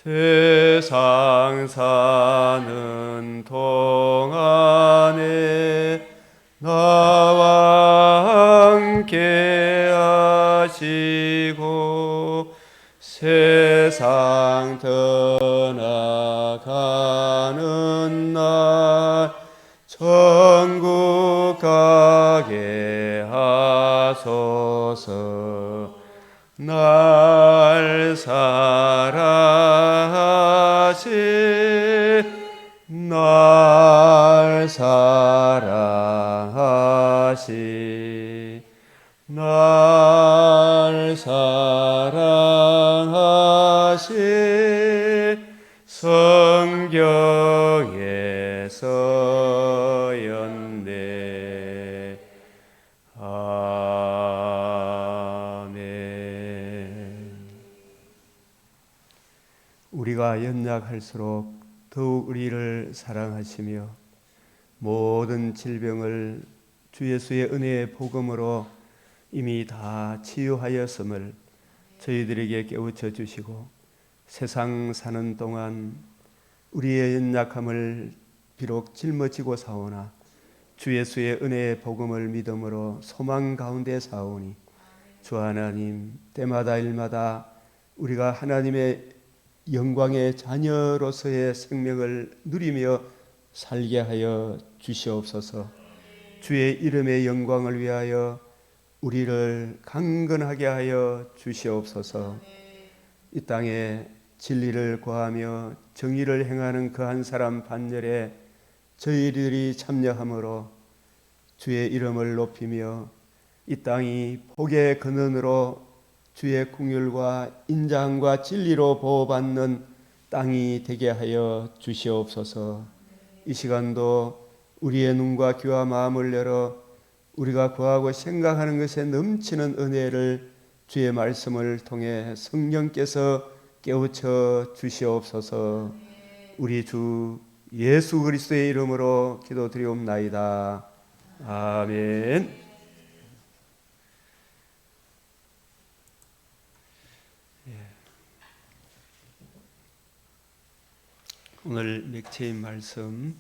세상 사는 동안에 나와 함께 하시고 세상 떠나가는 날 천국 가게 하소서. 날 사랑하시 성경에 써였네. 아멘. 우리가 연약할수록 더욱 우리를 사랑하시며 모든 질병을 주 예수의 은혜의 복음으로 이미 다 치유하였음을 저희들에게 깨우쳐 주시고 세상 사는 동안 우리의 연약함을 비록 짊어지고 사오나 주 예수의 은혜의 복음을 믿음으로 소망 가운데 사오니 주 하나님, 때마다 일마다 우리가 하나님의 영광의 자녀로서의 생명을 누리며 살게 하여 주시옵소서. 주의 이름의 영광을 위하여 우리를 강건하게 하여 주시옵소서. 이 땅에 진리를 구하며 정의를 행하는 그 한 사람 반열에 저희들이 참여함으로 주의 이름을 높이며 이 땅이 복의 근원으로 주의 긍휼과 인자함과 진리로 보호받는 땅이 되게 하여 주시옵소서. 이 시간도 우리의 눈과 귀와 마음을 열어 우리가 구하고 생각하는 것에 넘치는 은혜를 주의 말씀을 통해 성령께서 깨우쳐 주시옵소서. 우리 주 예수 그리스도의 이름으로 기도드리옵나이다. 아멘. 오늘 맥체인 말씀,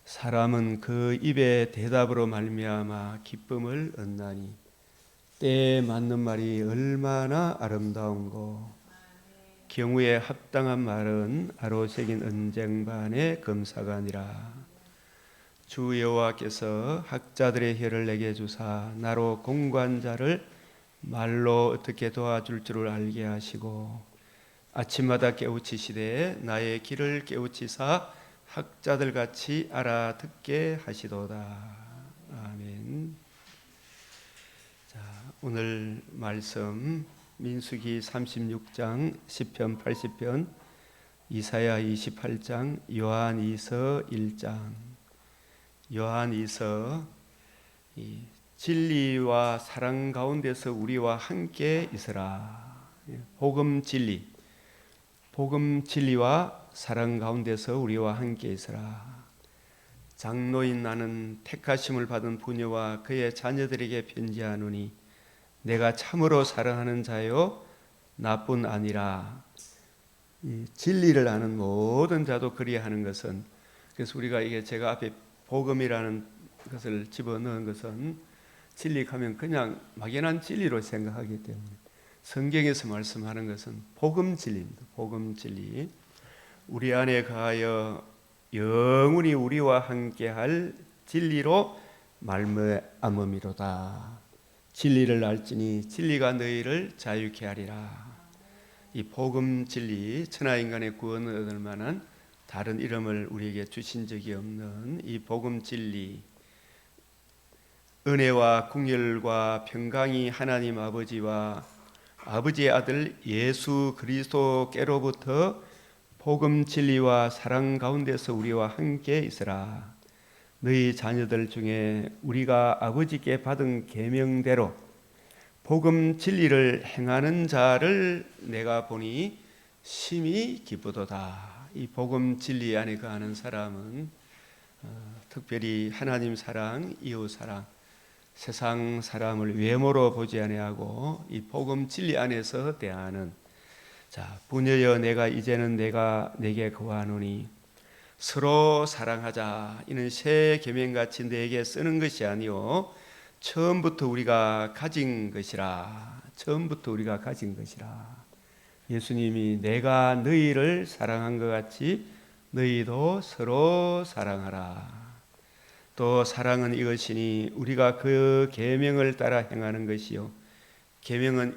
사람은 그 입의 대답으로 말미암아 기쁨을 얻나니 때에 맞는 말이 얼마나 아름다운고 경우에 합당한 말은 아로새긴 은쟁반의 금사가니라. 주 여호와께서 학자들의 혀를 내게 주사 나로 공관자를 말로 어떻게 도와줄 줄을 알게 하시고 아침마다 깨우치시되 나의 길을 깨우치사 학자들 같이 알아듣게 하시도다. 아멘. 자, 오늘 말씀 민수기 36장, 시편 80편, 이사야 28장, 요한이서 1장. 요한이서 진리와 사랑 가운데서 우리와 함께 있으라. 복음 진리. 복음 진리와 사랑 가운데서 우리와 함께 있으라. 장로인 나는 택하심을 받은 부녀와 그의 자녀들에게 편지하노니 내가 참으로 사랑하는 자요 나뿐 아니라. 이 진리를 아는 모든 자도 그리하는 것은, 그래서 우리가 이게 제가 앞에 복음이라는 것을 집어넣은 것은 진리하면 그냥 막연한 진리로 생각하기 때문에 성경에서 말씀하는 것은 복음 진리입니다. 복음 진리. 우리 안에 가하여 영원히 우리와 함께할 진리로 말미암음이로다. 진리를 알지니 진리가 너희를 자유케 하리라. 이 복음 진리, 천하인간의 구원을 얻을 만한 다른 이름을 우리에게 주신 적이 없는 이 복음 진리, 은혜와 긍휼과 평강이 하나님 아버지와 아버지의 아들 예수 그리스도께로부터 복음 진리와 사랑 가운데서 우리와 함께 있으라. 너희 자녀들 중에 우리가 아버지께 받은 계명대로 복음 진리를 행하는 자를 내가 보니 심히 기쁘도다. 이 복음 진리 안에 거하는 사람은 특별히 하나님 사랑, 이웃 사랑, 세상 사람을 외모로 보지 아니하고 이 복음 진리 안에서 대하는 자, 부녀여 내가 이제는 내가 내게 거하노니 서로 사랑하자. 이는 새 계명같이 내게 쓰는 것이 아니요 처음부터 우리가 가진 것이라. 처음부터 우리가 가진 것이라. 예수님이 내가 너희를 사랑한 것 같이 너희도 서로 사랑하라. 또 사랑은 이것이니 우리가 그 계명을 따라 행하는 것이요 계명은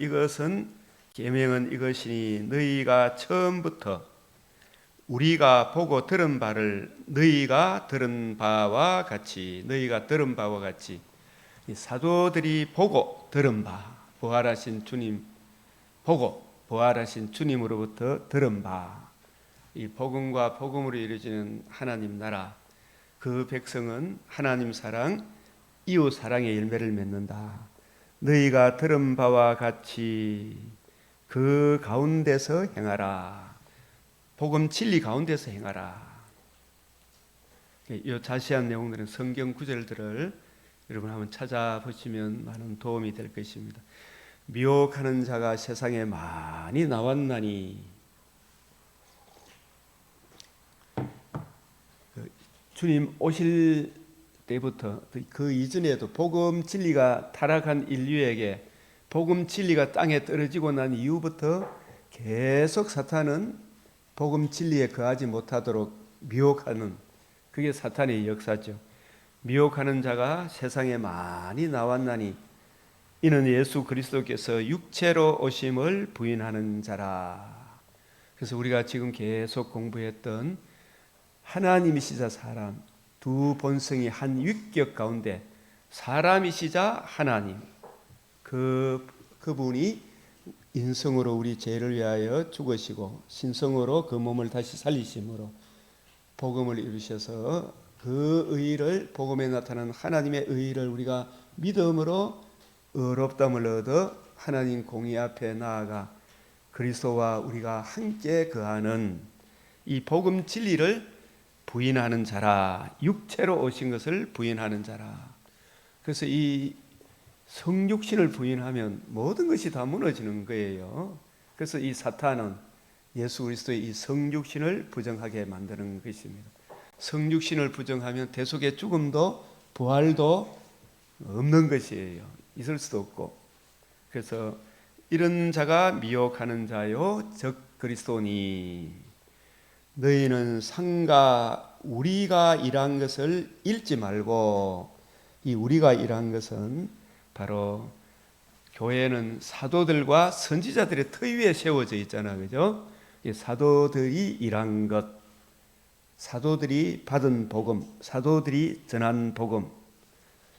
이것이니 너희가 처음부터 우리가 보고 들은 바를 너희가 들은 바와 같이 이 사도들이 보고 들은 바, 부활하신 주님 보고 부활하신 주님으로부터 들은 바, 이 복음과 복음으로 이루어지는 하나님 나라, 그 백성은 하나님 사랑, 이웃 사랑의 열매를 맺는다. 너희가 들은 바와 같이 그 가운데서 행하라. 복음 진리 가운데서 행하라. 이 자세한 내용들은 성경 구절들을 여러분 한번 찾아보시면 많은 도움이 될 것입니다. 미혹하는 자가 세상에 많이 나왔나니. 주님 오실 때부터 그 이전에도 복음 진리가 타락한 인류에게 복음 진리가 땅에 떨어지고 난 이후부터 계속 사탄은 복음 진리에 거하지 못하도록 미혹하는, 그게 사탄의 역사죠. 미혹하는 자가 세상에 많이 나왔나니 이는 예수 그리스도께서 육체로 오심을 부인하는 자라. 그래서 우리가 지금 계속 공부했던 하나님이시자 사람, 두 본성이 한 위격 가운데 사람이시자 하나님, 그분이 인성으로 우리 죄를 위하여 죽으시고 신성으로 그 몸을 다시 살리심으로 복음을 이루셔서 그 의를, 복음에 나타난 하나님의 의를 우리가 믿음으로 의롭다함을 얻어 하나님 공의 앞에 나아가 그리스도와 우리가 함께 거하는 이 복음 진리를 부인하는 자라. 육체로 오신 것을 부인하는 자라. 그래서 이 성육신을 부인하면 모든 것이 다 무너지는 거예요. 그래서 이 사탄은 예수 그리스도의 이 성육신을 부정하게 만드는 것입니다. 성육신을 부정하면 대속의 죽음도 부활도 없는 것이에요. 있을 수도 없고. 그래서 이런 자가 미혹하는 자요 적 그리스도니 너희는 상가 우리가 일한 것을 잃지 말고, 이 우리가 일한 것은 바로 교회는 사도들과 선지자들의 터 위에 세워져 있잖아, 그죠? 이 사도들이 일한 것, 사도들이 받은 복음, 사도들이 전한 복음,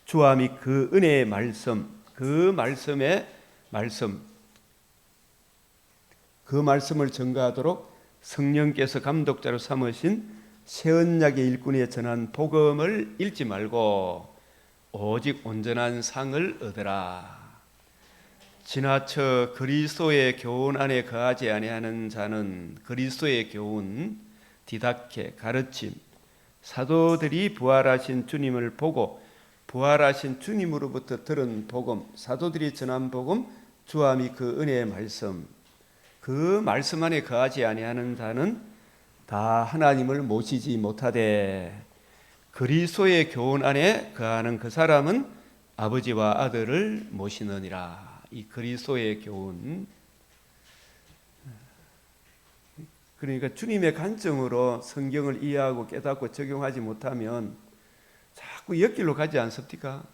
주와 및 그 은혜의 말씀, 그 말씀을 전가하도록 성령께서 감독자로 삼으신 새 언약의 일꾼에 전한 복음을 잃지 말고 오직 온전한 상을 얻으라. 지나쳐 그리스도의 교훈 안에 거하지 아니하는 자는 그리스도의 교훈, 디다케, 가르침, 사도들이 부활하신 주님을 보고 부활하신 주님으로부터 들은 복음, 사도들이 전한 복음, 주와 및 그 은혜의 말씀, 그 말씀 안에 거하지 아니하는 자는 다 하나님을 모시지 못하되 그리스도의 교훈 안에 거하는 그 사람은 아버지와 아들을 모시느니라. 이 그리스도의 교훈, 그러니까 주님의 관점으로 성경을 이해하고 깨닫고 적용하지 못하면 자꾸 옆길로 가지 않습니까?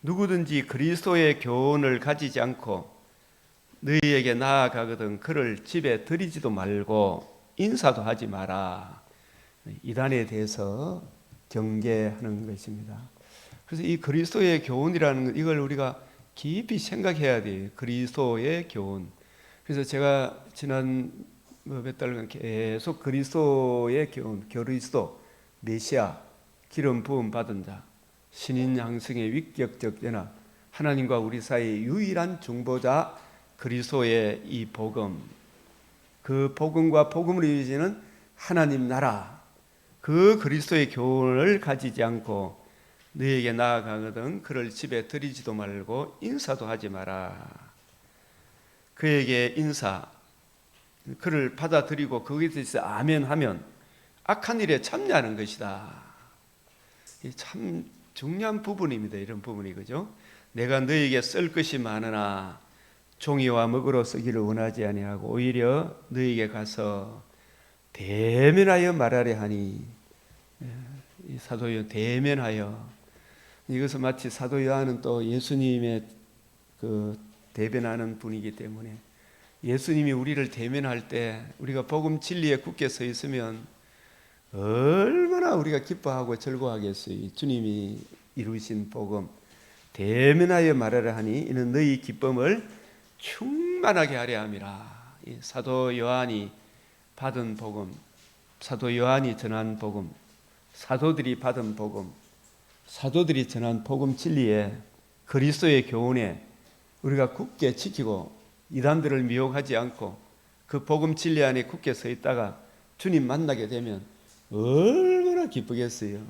누구든지 그리스도의 교훈을 가지지 않고 너희에게 나아가거든 그를 집에 들이지도 말고 인사도 하지 마라. 이단에 대해서 경계하는 것입니다. 그래서 이 그리스도의 교훈이라는 것, 이걸 우리가 깊이 생각해야 돼요. 그리스도의 교훈. 그래서 제가 지난 몇 달간 계속 그리스도의 교훈, 그리스도, 메시아, 기름 부음 받은 자, 신인 양성의 위격적 연합, 하나님과 우리 사이의 유일한 중보자 그리스도의 이 복음, 그 복음과 복음으로 이루어지는 하나님 나라, 그 그리스도의 교훈을 가지지 않고 너에게 나아가거든 그를 집에 들이지도 말고 인사도 하지 마라. 그에게 인사, 그를 받아들이고 거기에 대해서 아멘 하면 악한 일에 참여하는 것이다. 참 중요한 부분입니다. 이런 부분이, 그죠? 내가 너에게 쓸 것이 많으나 종이와 먹으로 쓰기를 원하지 아니하고 오히려 너에게 가서 대면하여 말하려 하니. 이 사도 요한 대면하여, 이것은 마치 사도 요한은 또 예수님의 그 대변하는 분이기 때문에 예수님이 우리를 대면할 때 우리가 복음 진리에 굳게 서 있으면 얼마나 우리가 기뻐하고 즐거워하겠어요. 주님이 이루신 복음 대면하여 말하라 하니 이는 너희 기쁨을 충만하게 하려 함이라. 이 사도 요한이 받은 복음, 사도 요한이 전한 복음, 사도들이 받은 복음, 사도들이 전한 복음 진리에, 그리스도의 교훈에 우리가 굳게 지키고 이단들을 미혹하지 않고 그 복음 진리 안에 굳게 서 있다가 주님 만나게 되면 얼마나 기쁘겠어요.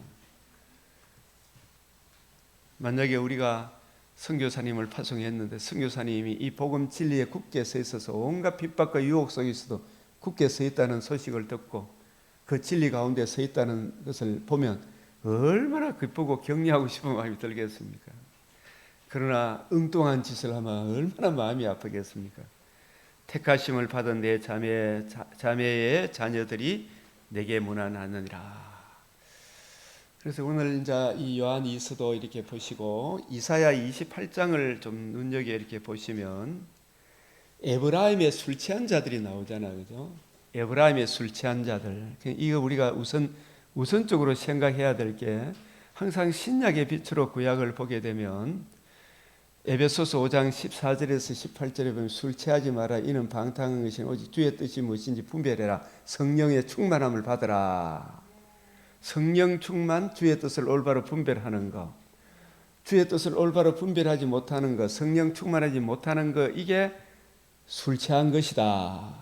만약에 우리가 선교사님을 파송했는데 선교사님이 이 복음 진리에 굳게 서 있어서 온갖 핍박과 유혹 속에서도 굳게 서 있다는 소식을 듣고 그 진리 가운데 서 있다는 것을 보면 얼마나 기쁘고 격려하고 싶은 마음이 들겠습니까? 그러나 엉뚱한 짓을 하면 얼마나 마음이 아프겠습니까? 택하심을 받은 내 자매의 자녀들이 내게 무난하느니라. 그래서 오늘 이제 이 요한 2서도 이렇게 보시고 이사야 28장을 좀 눈여겨 이렇게 보시면 에브라임의 술 취한 자들이 나오잖아요, 그죠? 에브라임의 술 취한 자들. 이거 우리가 우선적으로 생각해야 될 게, 항상 신약의 빛으로 구약을 보게 되면 에베소서 5장 14절에서 18절에 보면 술 취하지 마라. 이는 방탕한 것이 오직 주의 뜻이 무엇인지 분별해라. 성령의 충만함을 받으라. 성령 충만, 주의 뜻을 올바로 분별하는 것, 주의 뜻을 올바로 분별하지 못하는 것, 성령 충만하지 못하는 것, 이게 술 취한 것이다.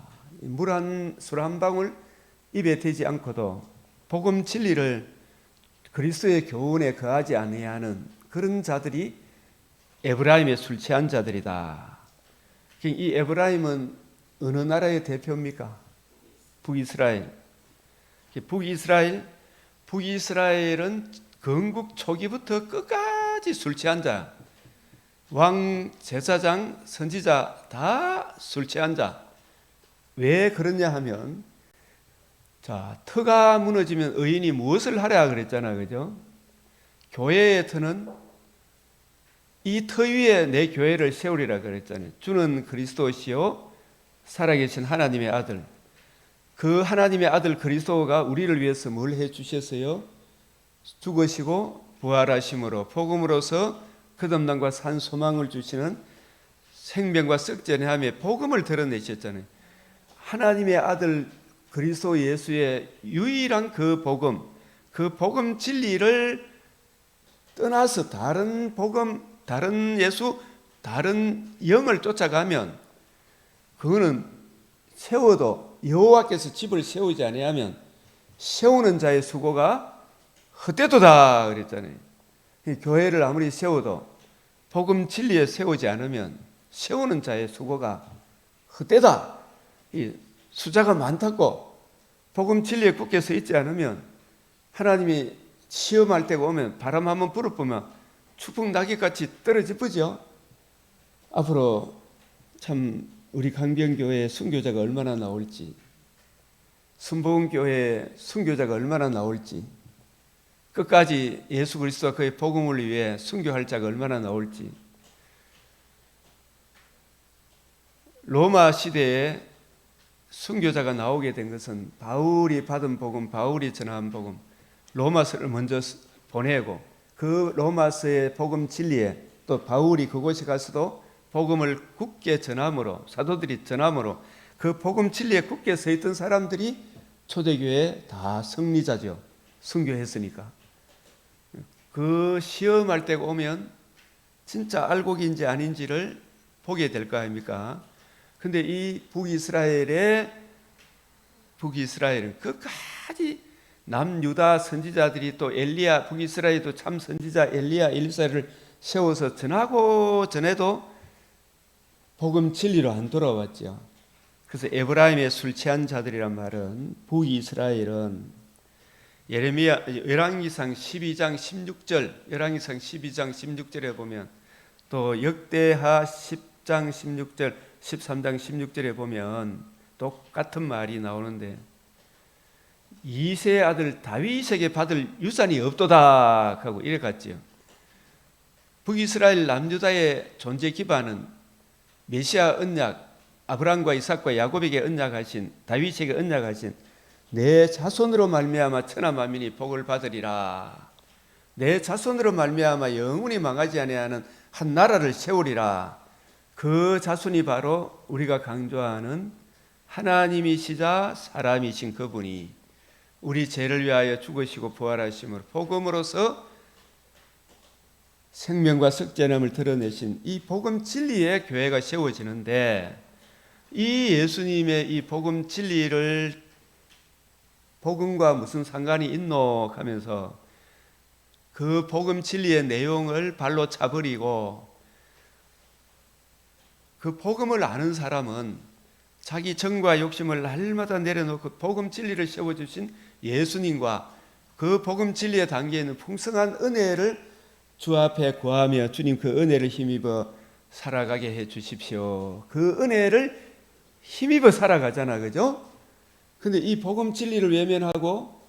술 한 방울 입에 대지 않고도 복음 진리를 그리스도의 교훈에 거하지 아니하는 그런 자들이 에브라임의 술 취한 자들이다. 이 에브라임은 어느 나라의 대표입니까? 북이스라엘. 북이스라엘은 건국 초기부터 끝까지 술 취한 자, 왕, 제사장, 선지자 다 술 취한 자. 왜 그러냐 하면, 자, 터가 무너지면 의인이 무엇을 하랴 그랬잖아요, 그죠? 교회의 터는 이 터 위에 내 교회를 세우리라 그랬잖아요. 주는 그리스도시요 살아계신 하나님의 아들. 그 하나님의 아들 그리스도가 우리를 위해서 뭘 해주셨어요? 죽으시고 부활하심으로 복음으로서 거듭남과 산 소망을 주시는 생명과 썩전함의 복음을 드러내셨잖아요. 하나님의 아들 그리스도 예수의 유일한 그 복음 진리를 떠나서 다른 복음, 다른 예수, 다른 영을 쫓아가면 그거는 세워도 여호와께서 집을 세우지 아니하면 세우는 자의 수고가 헛되도다 그랬잖아요. 교회를 아무리 세워도 복음 진리에 세우지 않으면 세우는 자의 수고가 헛되다. 숫자가 많다고 복음 진리에 굳게 서 있지 않으면 하나님이 시험할 때가 오면 바람 한번 불어보면 추풍 낙엽같이 떨어지죠. 앞으로 참 우리 강변교회에 순교자가 얼마나 나올지, 순복음교회에 순교자가 얼마나 나올지, 끝까지 예수 그리스도와 그의 복음을 위해 순교할 자가 얼마나 나올지. 로마 시대에 순교자가 나오게 된 것은 바울이 받은 복음, 바울이 전한 복음, 로마서를 먼저 보내고 그 로마서의 복음 진리에 또 바울이 그곳에 가서도 복음을 굳게 전함으로, 사도들이 전함으로 그 복음 진리에 굳게 서 있던 사람들이 초대교회에 다 승리자죠. 순교했으니까. 그 시험할 때가 오면 진짜 알곡인지 아닌지를 보게 될 거 아닙니까? 근데 이 북이스라엘은 끝까지 남유다 선지자들이 또 엘리야, 북이스라엘도 참 선지자 엘리야, 엘리사를 세워서 전하고 전해도 복음 진리로 안 돌아왔죠. 그래서 에브라임의 술 취한 자들이란 말은 북이스라엘은 예레미야 열왕기상 12장 16절, 열왕기상 12장 16절에 보면 또 역대하 10장 16절, 13장 16절에 보면 똑같은 말이 나오는데 이세 아들 다윗에게 받을 유산이 없도다 하고 이래 갔지요. 북이스라엘 남유다의 존재 기반은 메시아 언약, 아브라함과 이삭과 야곱에게 언약하신, 다윗에게 언약하신 내 자손으로 말미암아 천하 만민이 복을 받으리라. 내 자손으로 말미암아 영원히 망하지 아니하는 한 나라를 세우리라. 그 자손이 바로 우리가 강조하는 하나님이시자 사람이신 그분이 우리 죄를 위하여 죽으시고 부활하심으로 복음으로서 생명과 썩전함을 드러내신 이 복음 진리의 교회가 세워지는데, 이 예수님의 이 복음 진리를 복음과 무슨 상관이 있노 하면서 그 복음 진리의 내용을 발로 차버리고, 그 복음을 아는 사람은 자기 정과 욕심을 날마다 내려놓고 복음 진리를 세워주신 예수님과 그 복음 진리의 단계에 있는 풍성한 은혜를 주 앞에 구하며 주님 그 은혜를 힘입어 살아가게 해 주십시오. 그 은혜를 힘입어 살아가잖아, 그죠? 근데 이 복음 진리를 외면하고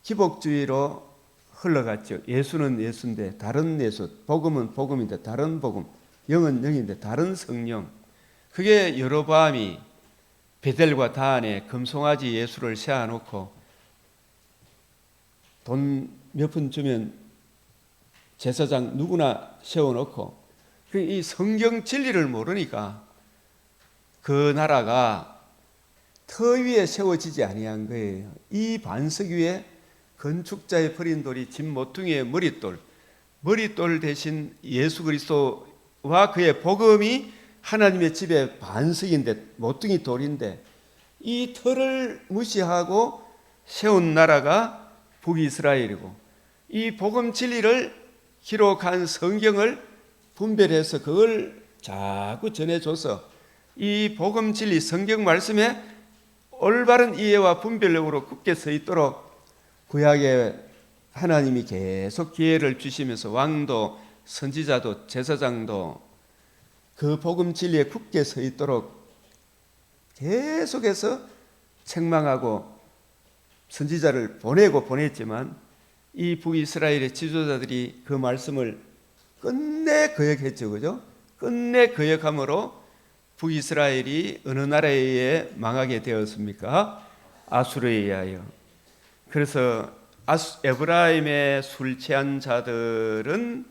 기복주의로 흘러갔죠. 예수는 예수인데 다른 예수, 복음은 복음인데 다른 복음, 영은 영인데 다른 성령. 그게 여로보암이 베델과 다한에 금송아지 예수를 세워놓고 돈 몇 푼 주면 제사장 누구나 세워놓고, 이 성경 진리를 모르니까 그 나라가 터 위에 세워지지 아니한 거예요. 이 반석 위에 건축자의 버린 돌이 집 모퉁이의 머릿돌 대신 예수 그리스도와 그의 복음이 하나님의 집의 반석인데, 모퉁이 돌인데, 이 터를 무시하고 세운 나라가 북이스라엘이고, 이 복음 진리를 기록한 성경을 분별해서 그걸 자꾸 전해줘서 이 복음 진리 성경 말씀에 올바른 이해와 분별력으로 굳게 서 있도록 구약에 하나님이 계속 기회를 주시면서 왕도 선지자도 제사장도 그 복음 진리에 굳게 서 있도록 계속해서 책망하고 선지자를 보냈지만, 이 북이스라엘의 지도자들이 그 말씀을 끝내 거역했죠, 그죠? 끝내 거역함으로 북이스라엘이 어느 나라에 의해 망하게 되었습니까? 아수르에 의하여. 그래서 에브라임의 술 취한 자들은,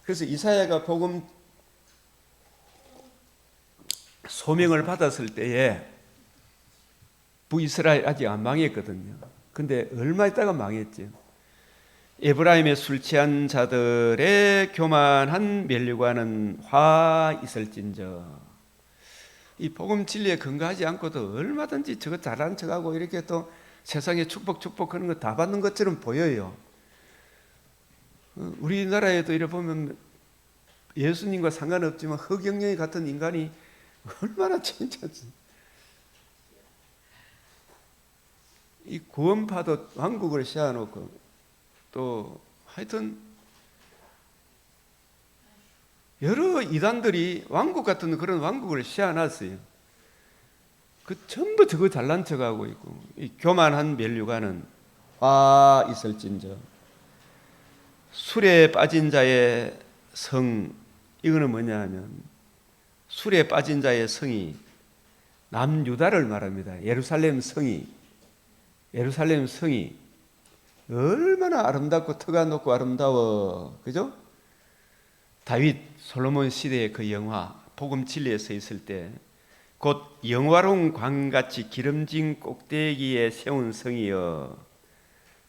그래서 이사야가 복음 소명을 받았을 때에 북이스라엘 아직 안 망했거든요. 근데 얼마 있다가 망했죠. 에브라임의 술 취한 자들의 교만한 면류관은 화 있을진저. 이 복음 진리에 근거하지 않고도 얼마든지 저거 잘난 척하고 이렇게 또 세상에 축복하는 거 다 받는 것처럼 보여요. 우리나라에도 이래 보면 예수님과 상관없지만 허경영이 같은 인간이 얼마나 진짜 이 구원파도 왕국을 세워놓고, 또 하여튼 여러 이단들이 왕국 같은 그런 왕국을 세워놨어요. 그 전부 저거 잘난 척하고 있고, 이 교만한 면류관은 화 있을진저. 술에 빠진 자의 성, 이거는 뭐냐 하면 술에 빠진 자의 성이 남유다를 말합니다. 예루살렘 성이 얼마나 아름답고 터가 높고 아름다워, 그죠? 다윗 솔로몬 시대의 그 영화 복음 진리에 서 있을 때 곧 영화로운 광같이 기름진 꼭대기에 세운 성이여.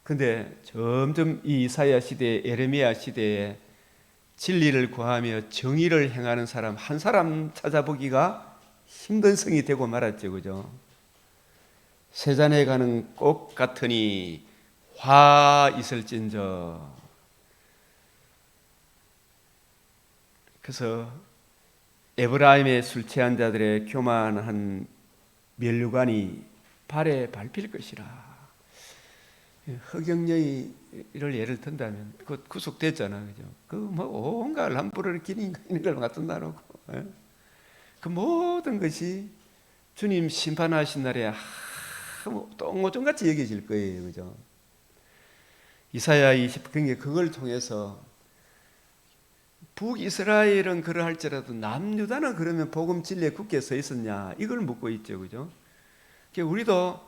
근데 점점 이 이사야 시대, 에레미야 시대에 진리를 구하며 정의를 행하는 사람 한 사람 찾아보기가 힘든 성이 되고 말았죠, 그죠? 세잔에 가는 꽃 같으니 화 있을진저. 그래서 에브라임의 술 취한 자들의 교만한 면류관이 발에 밟힐 것이라. 허경영이를 예를 든다면 그 구속됐잖아, 그죠? 그 뭐 온갖 람부를 기는 걸 갖다 놔놓고 그 모든 것이 주님 심판하신 날에 똥오줌같이 여겨질 거예요, 그죠? 이사야 20경에 그걸 통해서 북이스라엘은 그러할지라도 남유다는 그러면 복음 진리에 굳게 서 있었냐 이걸 묻고 있죠, 그죠? 우리도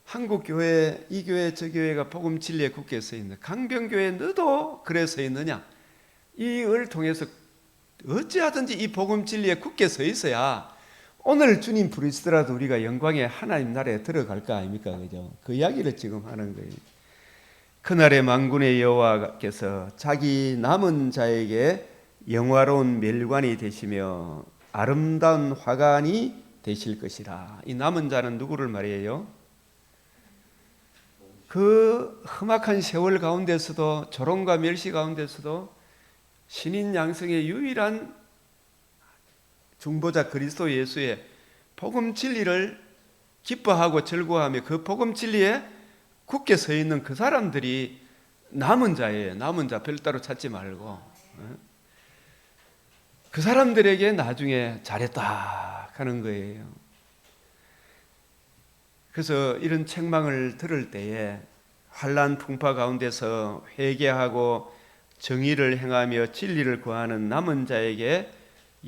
한국 교회, 이 교회, 저 교회가 복음 진리에 굳게 서 있는, 강병교회 너도 그래 서 있느냐, 이걸 통해서 어찌하든지 이 복음 진리에 굳게 서 있어야 오늘 주님 부르시더라도 우리가 영광의 하나님 나라에 들어갈 거 아닙니까, 그죠? 그 이야기를 지금 하는 거예요. 그날의 만군의 여호와께서 자기 남은 자에게 영화로운 멸관이 되시며 아름다운 화관이 되실 것이라. 이 남은 자는 누구를 말해요? 그 험악한 세월 가운데서도, 조롱과 멸시 가운데서도 신인 양성의 유일한 중보자 그리스도 예수의 복음 진리를 기뻐하고 즐거워하며 그 복음 진리에 굳게 서 있는 그 사람들이 남은 자예요. 남은 자 별따로 찾지 말고 그 사람들에게 나중에 잘했다 하는 거예요. 그래서 이런 책망을 들을 때에 환난 풍파 가운데서 회개하고 정의를 행하며 진리를 구하는 남은 자에게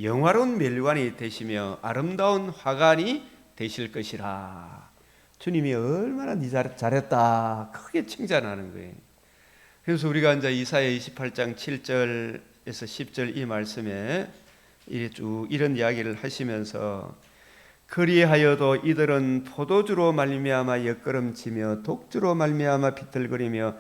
영화로운 멸관이 되시며 아름다운 화관이 되실 것이라. 주님이 얼마나 네 잘했다 크게 칭찬하는 거예요. 그래서 우리가 이제 이사야 28장 7절에서 10절 이 말씀에 쭉 이런 이야기를 하시면서 그리하여도 이들은 포도주로 말미암아 엿걸음치며 독주로 말미암아 비틀거리며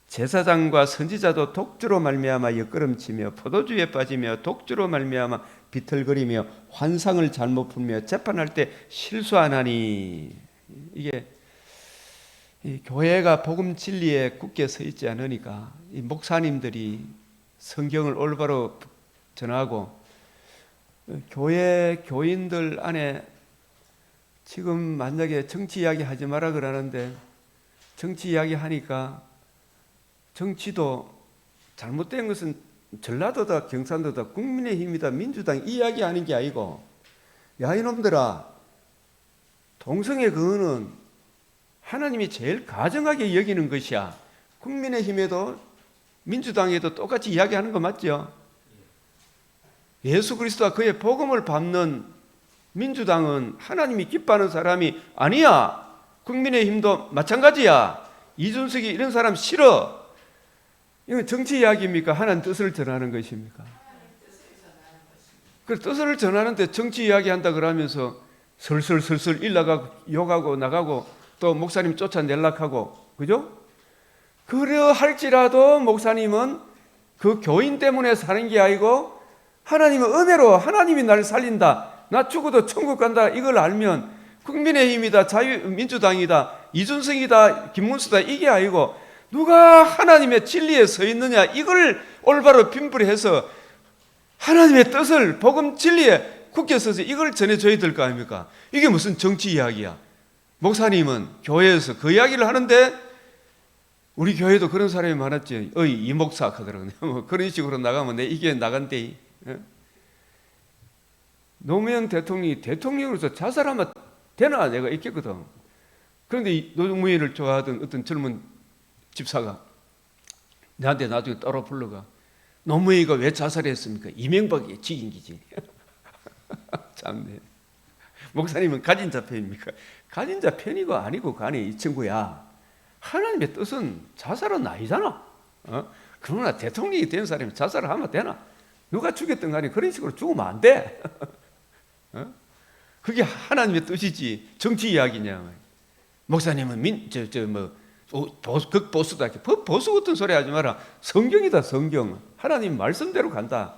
제사장과 선지자도 독주로 말미암아 엿걸음치며 포도주에 빠지며 독주로 말미암아 비틀거리며 환상을 잘못 풀며 재판할 때 실수하나니. 이게 이 교회가 복음 진리에 굳게 서 있지 않으니까 이 목사님들이 성경을 올바로 전하고 교회 교인들 안에 지금 만약에 정치 이야기 하지 마라 그러는데 정치 이야기 하니까 정치도 잘못된 것은 전라도다 경상도다 국민의힘이다 민주당 이야기하는 게 아니고, 야 이놈들아, 동성애 그거는 하나님이 제일 가정하게 여기는 것이야. 국민의힘에도 민주당에도 똑같이 이야기하는 거 맞죠? 예수 그리스도와 그의 복음을 밟는 민주당은 하나님이 기뻐하는 사람이 아니야. 국민의힘도 마찬가지야. 이준석이 이런 사람 싫어. 이건 정치 이야기입니까? 하나님 뜻을 전하는 것입니까? 그 뜻을 전하는데 정치 이야기 한다 그러면서 슬슬 일 나가고 욕하고 나가고 또 목사님 쫓아내려고, 그죠? 그려 할지라도 목사님은 그 교인 때문에 사는 게 아니고 하나님은 은혜로 하나님이 나를 살린다, 나 죽어도 천국 간다, 이걸 알면 국민의힘이다 자유민주당이다 이준석이다 김문수다 이게 아니고 누가 하나님의 진리에 서 있느냐, 이걸 올바로 빈불해서 하나님의 뜻을 복음 진리에 굳게 서서 이걸 전해줘야 될 거 아닙니까? 이게 무슨 정치 이야기야. 목사님은 교회에서 그 이야기를 하는데, 우리 교회도 그런 사람이 많았지. 이 목사 하더라고요. 그런 식으로 나가면 내 이게 나간대. 노무현 대통령이 대통령으로서 자살하면 되나 내가 있겠거든. 그런데 이 노무현을 좋아하던 어떤 젊은 집사가 나한테 나중에 따로 불러가, 노무현이가 왜 자살했습니까? 이명박이 죽인 기지. 참네. 목사님은 가진 자 편입니까? 가진 자 편이고 아니고 간에 이 친구야, 하나님의 뜻은 자살은 아니잖아. 그러나 대통령이 된 사람이 자살을 하면 되나? 누가 죽였든 간에 그런 식으로 죽으면 안 돼. 그게 하나님의 뜻이지 정치 이야기냐. 목사님은 극보수다. 보수 같은 소리 하지 마라. 성경이다 성경. 하나님 말씀대로 간다.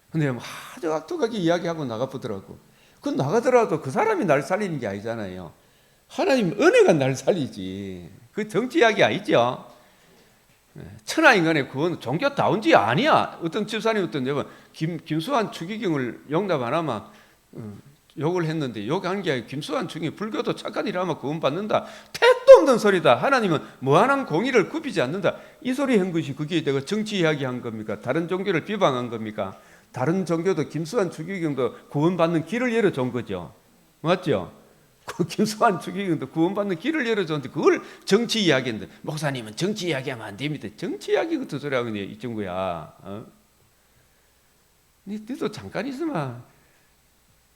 근데 아주 악독하게 이야기하고 나가보더라고. 그 나가더라도 그 사람이 날 살리는 게 아니잖아요. 하나님 은혜가 날 살리지. 그 정치 이야기 아니죠. 천하인간의 그건 종교다운지 아니야. 어떤 집사님 어떤 여러분 김수환 추기경을 용납 안 하면 욕을 했는데 욕한 게 아니라 김수환 중에 불교도 착한 일 하면 구원받는다. 택도 없는 소리다. 하나님은 무한한 공의를 굽히지 않는다. 이 소리 한 것이 그게 내가 정치 이야기한 겁니까? 다른 종교를 비방한 겁니까? 다른 종교도 김수환 추기경도 구원받는 길을 열어준 거죠. 맞죠? 그 김수환 추기경도 구원받는 길을 열어줬는데 그걸 정치 이야기했는데 목사님은 정치 이야기하면 안 됩니다. 정치 이야기 같은 소리 하고 이 친구야. 니도 잠깐 있으면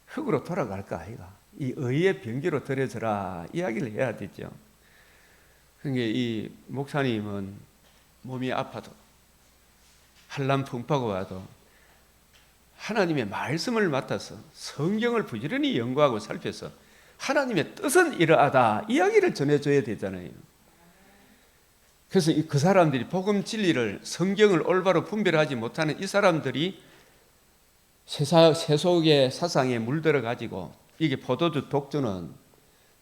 흙으로 돌아갈까 아이가. 이 의의 병기로 들여져라 이야기를 해야 되죠. 그러니까 이 목사님은 몸이 아파도 한람 풍파가 와도 하나님의 말씀을 맡아서 성경을 부지런히 연구하고 살펴서 하나님의 뜻은 이러하다 이야기를 전해줘야 되잖아요. 그래서 그 사람들이 복음 진리를 성경을 올바로 분별하지 못하는 이 사람들이 세속의 사상에 물들어 가지고 이게 포도주 독주는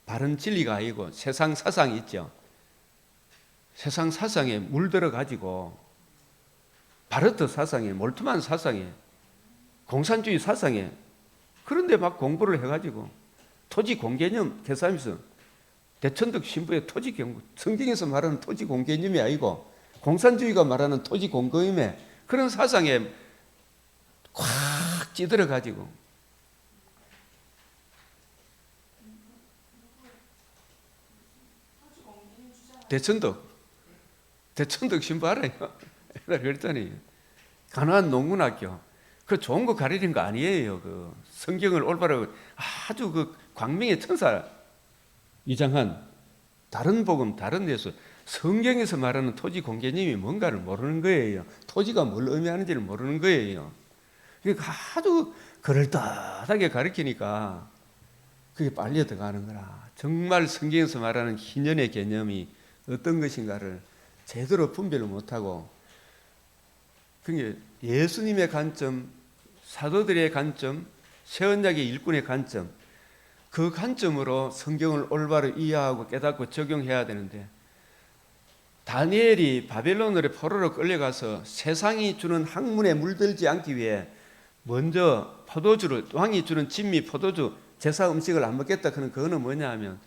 바른 진리가 아니고 세상 사상이 있죠. 세상 사상에 물들어 가지고 바르트 사상에 몰두한 사상에 공산주의 사상에 그런데 막 공부를 해가지고 토지 공개념 개사하면서 대천덕 신부의 토지 경고 성경에서 말하는 토지 공개념이 아니고 공산주의가 말하는 토지 공개념의 그런 사상에 꽉 찌들어 가지고 대천덕 신부 알아요? 옛날에 그랬잖아요. 가나안 농군학교 그 좋은 거 가리는 거 아니에요. 그 성경을 올바로 아주 그 광명의 천사 위장한 다른 복음 다른 데서 성경에서 말하는 토지 공개념이 뭔가를 모르는 거예요. 토지가 뭘 의미하는지를 모르는 거예요. 그러니까 아주 그럴듯하게 가르치니까 그게 빨려 들어가는 거라. 정말 성경에서 말하는 희년의 개념이 어떤 것인가를 제대로 분별을 못하고 그게 예수님의 관점, 사도들의 관점, 새언약의 일꾼의 관점 그 관점으로 성경을 올바로 이해하고 깨닫고 적용해야 되는데 다니엘이 바벨론으로 포로로 끌려가서 세상이 주는 학문에 물들지 않기 위해 먼저 포도주를 왕이 주는 진미 포도주 제사 음식을 안 먹겠다. 그거는 뭐냐 하면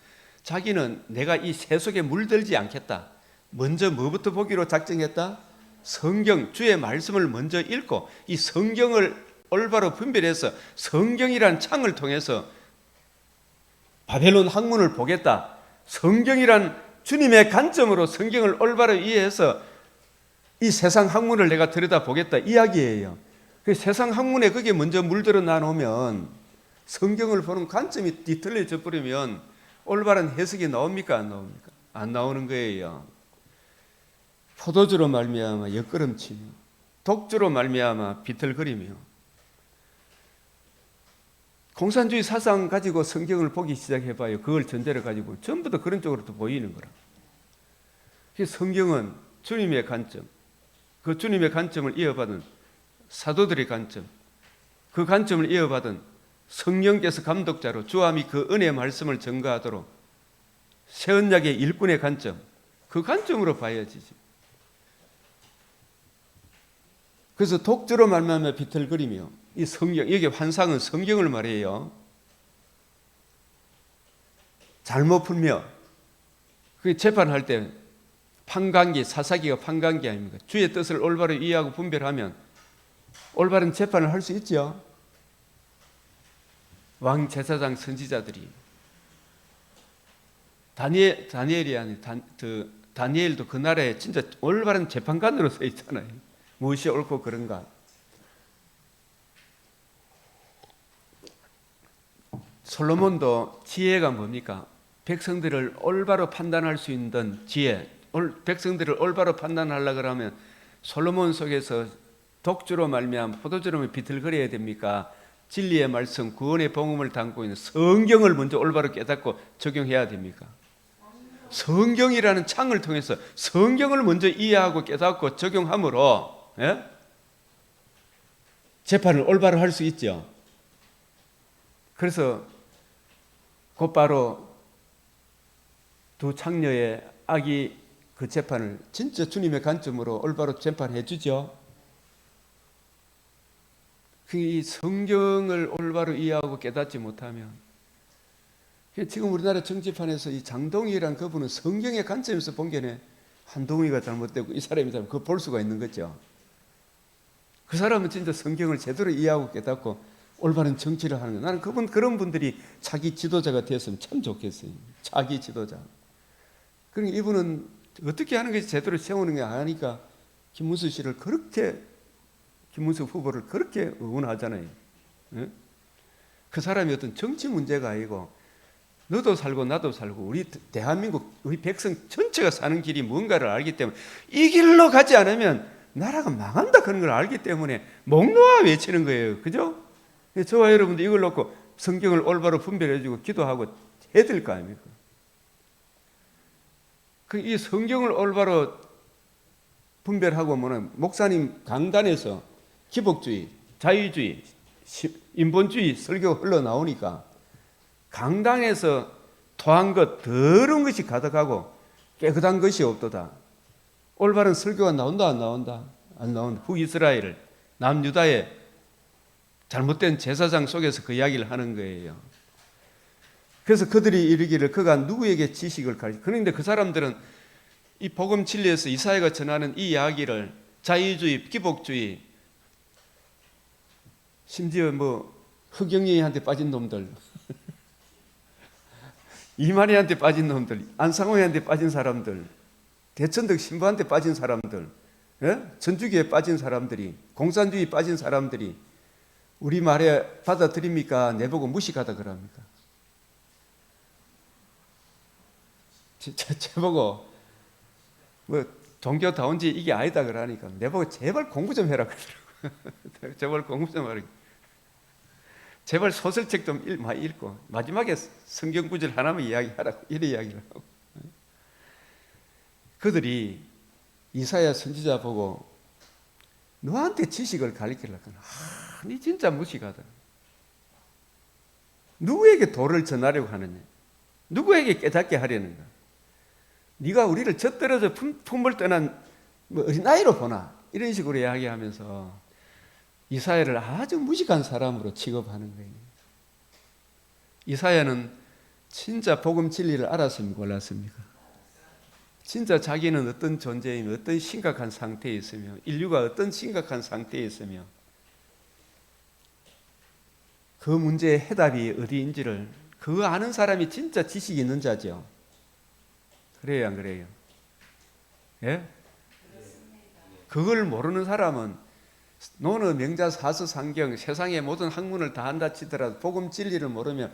자기는 내가 이 세속에 물들지 않겠다. 먼저 뭐부터 보기로 작정했다? 성경 주의 말씀을 먼저 읽고 이 성경을 올바로 분별해서 성경이란 창을 통해서 바벨론 학문을 보겠다. 성경이란 주님의 관점으로 성경을 올바로 이해해서 이 세상 학문을 내가 들여다보겠다 이야기예요. 그 세상 학문에 그게 먼저 물들어 나오면 성경을 보는 관점이 뒤틀려져 버리면 올바른 해석이 나옵니까? 안 나옵니까? 안 나오는 거예요. 포도주로 말미암아 엿걸음치며 독주로 말미암아 비틀거리며 공산주의 사상 가지고 성경을 보기 시작해봐요. 그걸 전제로 가지고 전부 다 그런 쪽으로 또 보이는 거라. 성경은 주님의 관점, 그 주님의 관점을 이어받은 사도들의 관점, 그 관점을 이어받은 성령께서 감독자로 주함이 그 은혜의 말씀을 전가하도록 새언약의 일꾼의 관점, 그 관점으로 봐야지지. 그래서 독주로 말미암아 비틀거리며 이 성경, 여기 환상은 성경을 말해요. 잘못 풀며 그 재판할 때 판관기, 사사기가 판관기 아닙니까? 주의 뜻을 올바로 이해하고 분별하면 올바른 재판을 할 수 있죠. 왕 제사장 선지자들이 다니엘이 아니 다니엘도 그 나라에 진짜 올바른 재판관으로 서 있잖아요. 무엇이 옳고 그른가. 솔로몬도 지혜가 뭡니까? 백성들을 올바로 판단할 수 있는 지혜, 백성들을 올바로 판단하려고 그러면 솔로몬 속에서 독주로 말미암아 포도주로 비틀거려야 됩니까? 진리의 말씀, 구원의 복음을 담고 있는 성경을 먼저 올바로 깨닫고 적용해야 됩니까? 성경이라는 창을 통해서 성경을 먼저 이해하고 깨닫고 적용함으로 재판을 올바로 할 수 있죠. 그래서 곧바로 두 창녀의 아기 그 재판을 진짜 주님의 관점으로 올바로 재판해 주죠. 이 성경을 올바로 이해하고 깨닫지 못하면, 지금 우리나라 정치판에서 이 장동희라는 그분은 성경의 관점에서 본 게 한동희가 잘못되고 이 사람이 잘못, 그거 볼 수가 있는 거죠. 그 사람은 진짜 성경을 제대로 이해하고 깨닫고 올바른 정치를 하는 거예요. 나는 그런 분들이 자기 지도자가 되었으면 참 좋겠어요. 자기 지도자. 그러니까 이분은 어떻게 하는 것이 제대로 세우는 게 아니까 김문수 후보를 그렇게 응원하잖아요. 예? 그 사람이 어떤 정치 문제가 아니고 너도 살고 나도 살고 우리 대한민국 우리 백성 전체가 사는 길이 뭔가를 알기 때문에 이 길로 가지 않으면 나라가 망한다 그런 걸 알기 때문에 목 놓아 외치는 거예요. 그죠? 저와 여러분도 이걸 놓고 성경을 올바로 분별해주고 기도하고 해야 될 거 아닙니까? 이 성경을 올바로 분별하고 목사님 강단에서 기복주의, 자유주의, 인본주의 설교가 흘러나오니까 강당에서 토한 것, 더러운 것이 가득하고 깨끗한 것이 없도다. 올바른 설교가 나온다 안 나온다? 안 나온다. 북이스라엘, 남유다의 잘못된 제사장 속에서 그 이야기를 하는 거예요. 그래서 그들이 이르기를 그가 누구에게 지식을 가르치. 그런데 그 사람들은 이 복음 진리에서 이사야가 전하는 이 이야기를 자유주의, 기복주의, 심지어 허경영한테 빠진 놈들, 이만희한테 빠진 놈들, 안상호한테 빠진 사람들, 대천덕 신부한테 빠진 사람들, 예? 전주교에 빠진 사람들이, 공산주의에 빠진 사람들이 우리 말에 받아들입니까? 내보고 무식하다 그럽니까? 제보고 종교다운지 이게 아니다 그러니까 내보고 제발 공부 좀 해라 그러더라고요. 제발 공부 좀 하라. 제발 소설책 좀 많이 읽고 마지막에 성경 구절 하나만 이야기하라고 이래 이야기를 하고. 그들이 이사야 선지자 보고 너한테 지식을 가르치려고 니 진짜 무식하다. 누구에게 도를 전하려고 하느냐? 누구에게 깨닫게 하려는가? 네가 우리를 젖떨어져 품을 떠난 어린아이로 보나? 이런 식으로 이야기하면서 이사야를 아주 무식한 사람으로 취급하는 거예요. 이사야는 진짜 복음 진리를 알았습니까? 몰랐습니까? 진짜 자기는 어떤 존재이며 어떤 심각한 상태에 있으며 인류가 어떤 심각한 상태에 있으며 그 문제의 해답이 어디인지를 그거 아는 사람이 진짜 지식이 있는 자죠. 그래요, 안 그래요? 예? 그걸 모르는 사람은 논어, 명자, 사서, 상경 세상의 모든 학문을 다 한다 치더라도 복음 진리를 모르면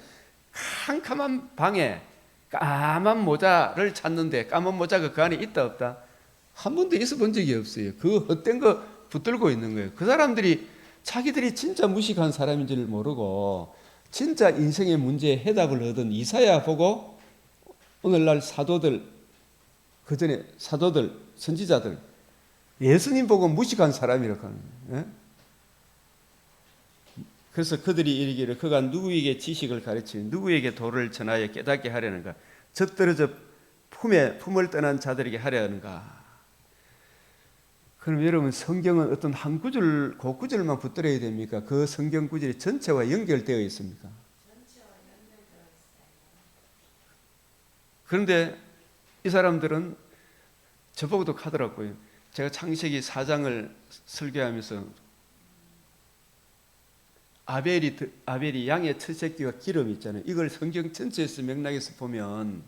캄캄한 방에 까만 모자를 찾는데 까만 모자가 그 안에 있다 없다? 한 번도 있어 본 적이 없어요. 그 헛된 거 붙들고 있는 거예요. 그 사람들이 자기들이 진짜 무식한 사람인 줄 모르고 진짜 인생의 문제에 해답을 얻은 이사야 보고 오늘날 사도들, 그 전에 사도들, 선지자들 예수님 보고 무식한 사람이라고 하는 거예요. 그래서 그들이 이르기를 그가 누구에게 지식을 가르치니 누구에게 도를 전하여 깨닫게 하려는가? 젖떨어져 품을 떠난 자들에게 하려는가? 그럼 여러분 성경은 어떤 한 구절, 그 구절만 붙들어야 됩니까? 그 성경 구절이 전체와 연결되어 있습니까? 그런데 이 사람들은 저보고도 하더라고요. 제가 창세기 4장을 설교하면서 아벨이 양의 첫 새끼와 기름 있잖아요. 이걸 성경 전체에서 맥락에서 보면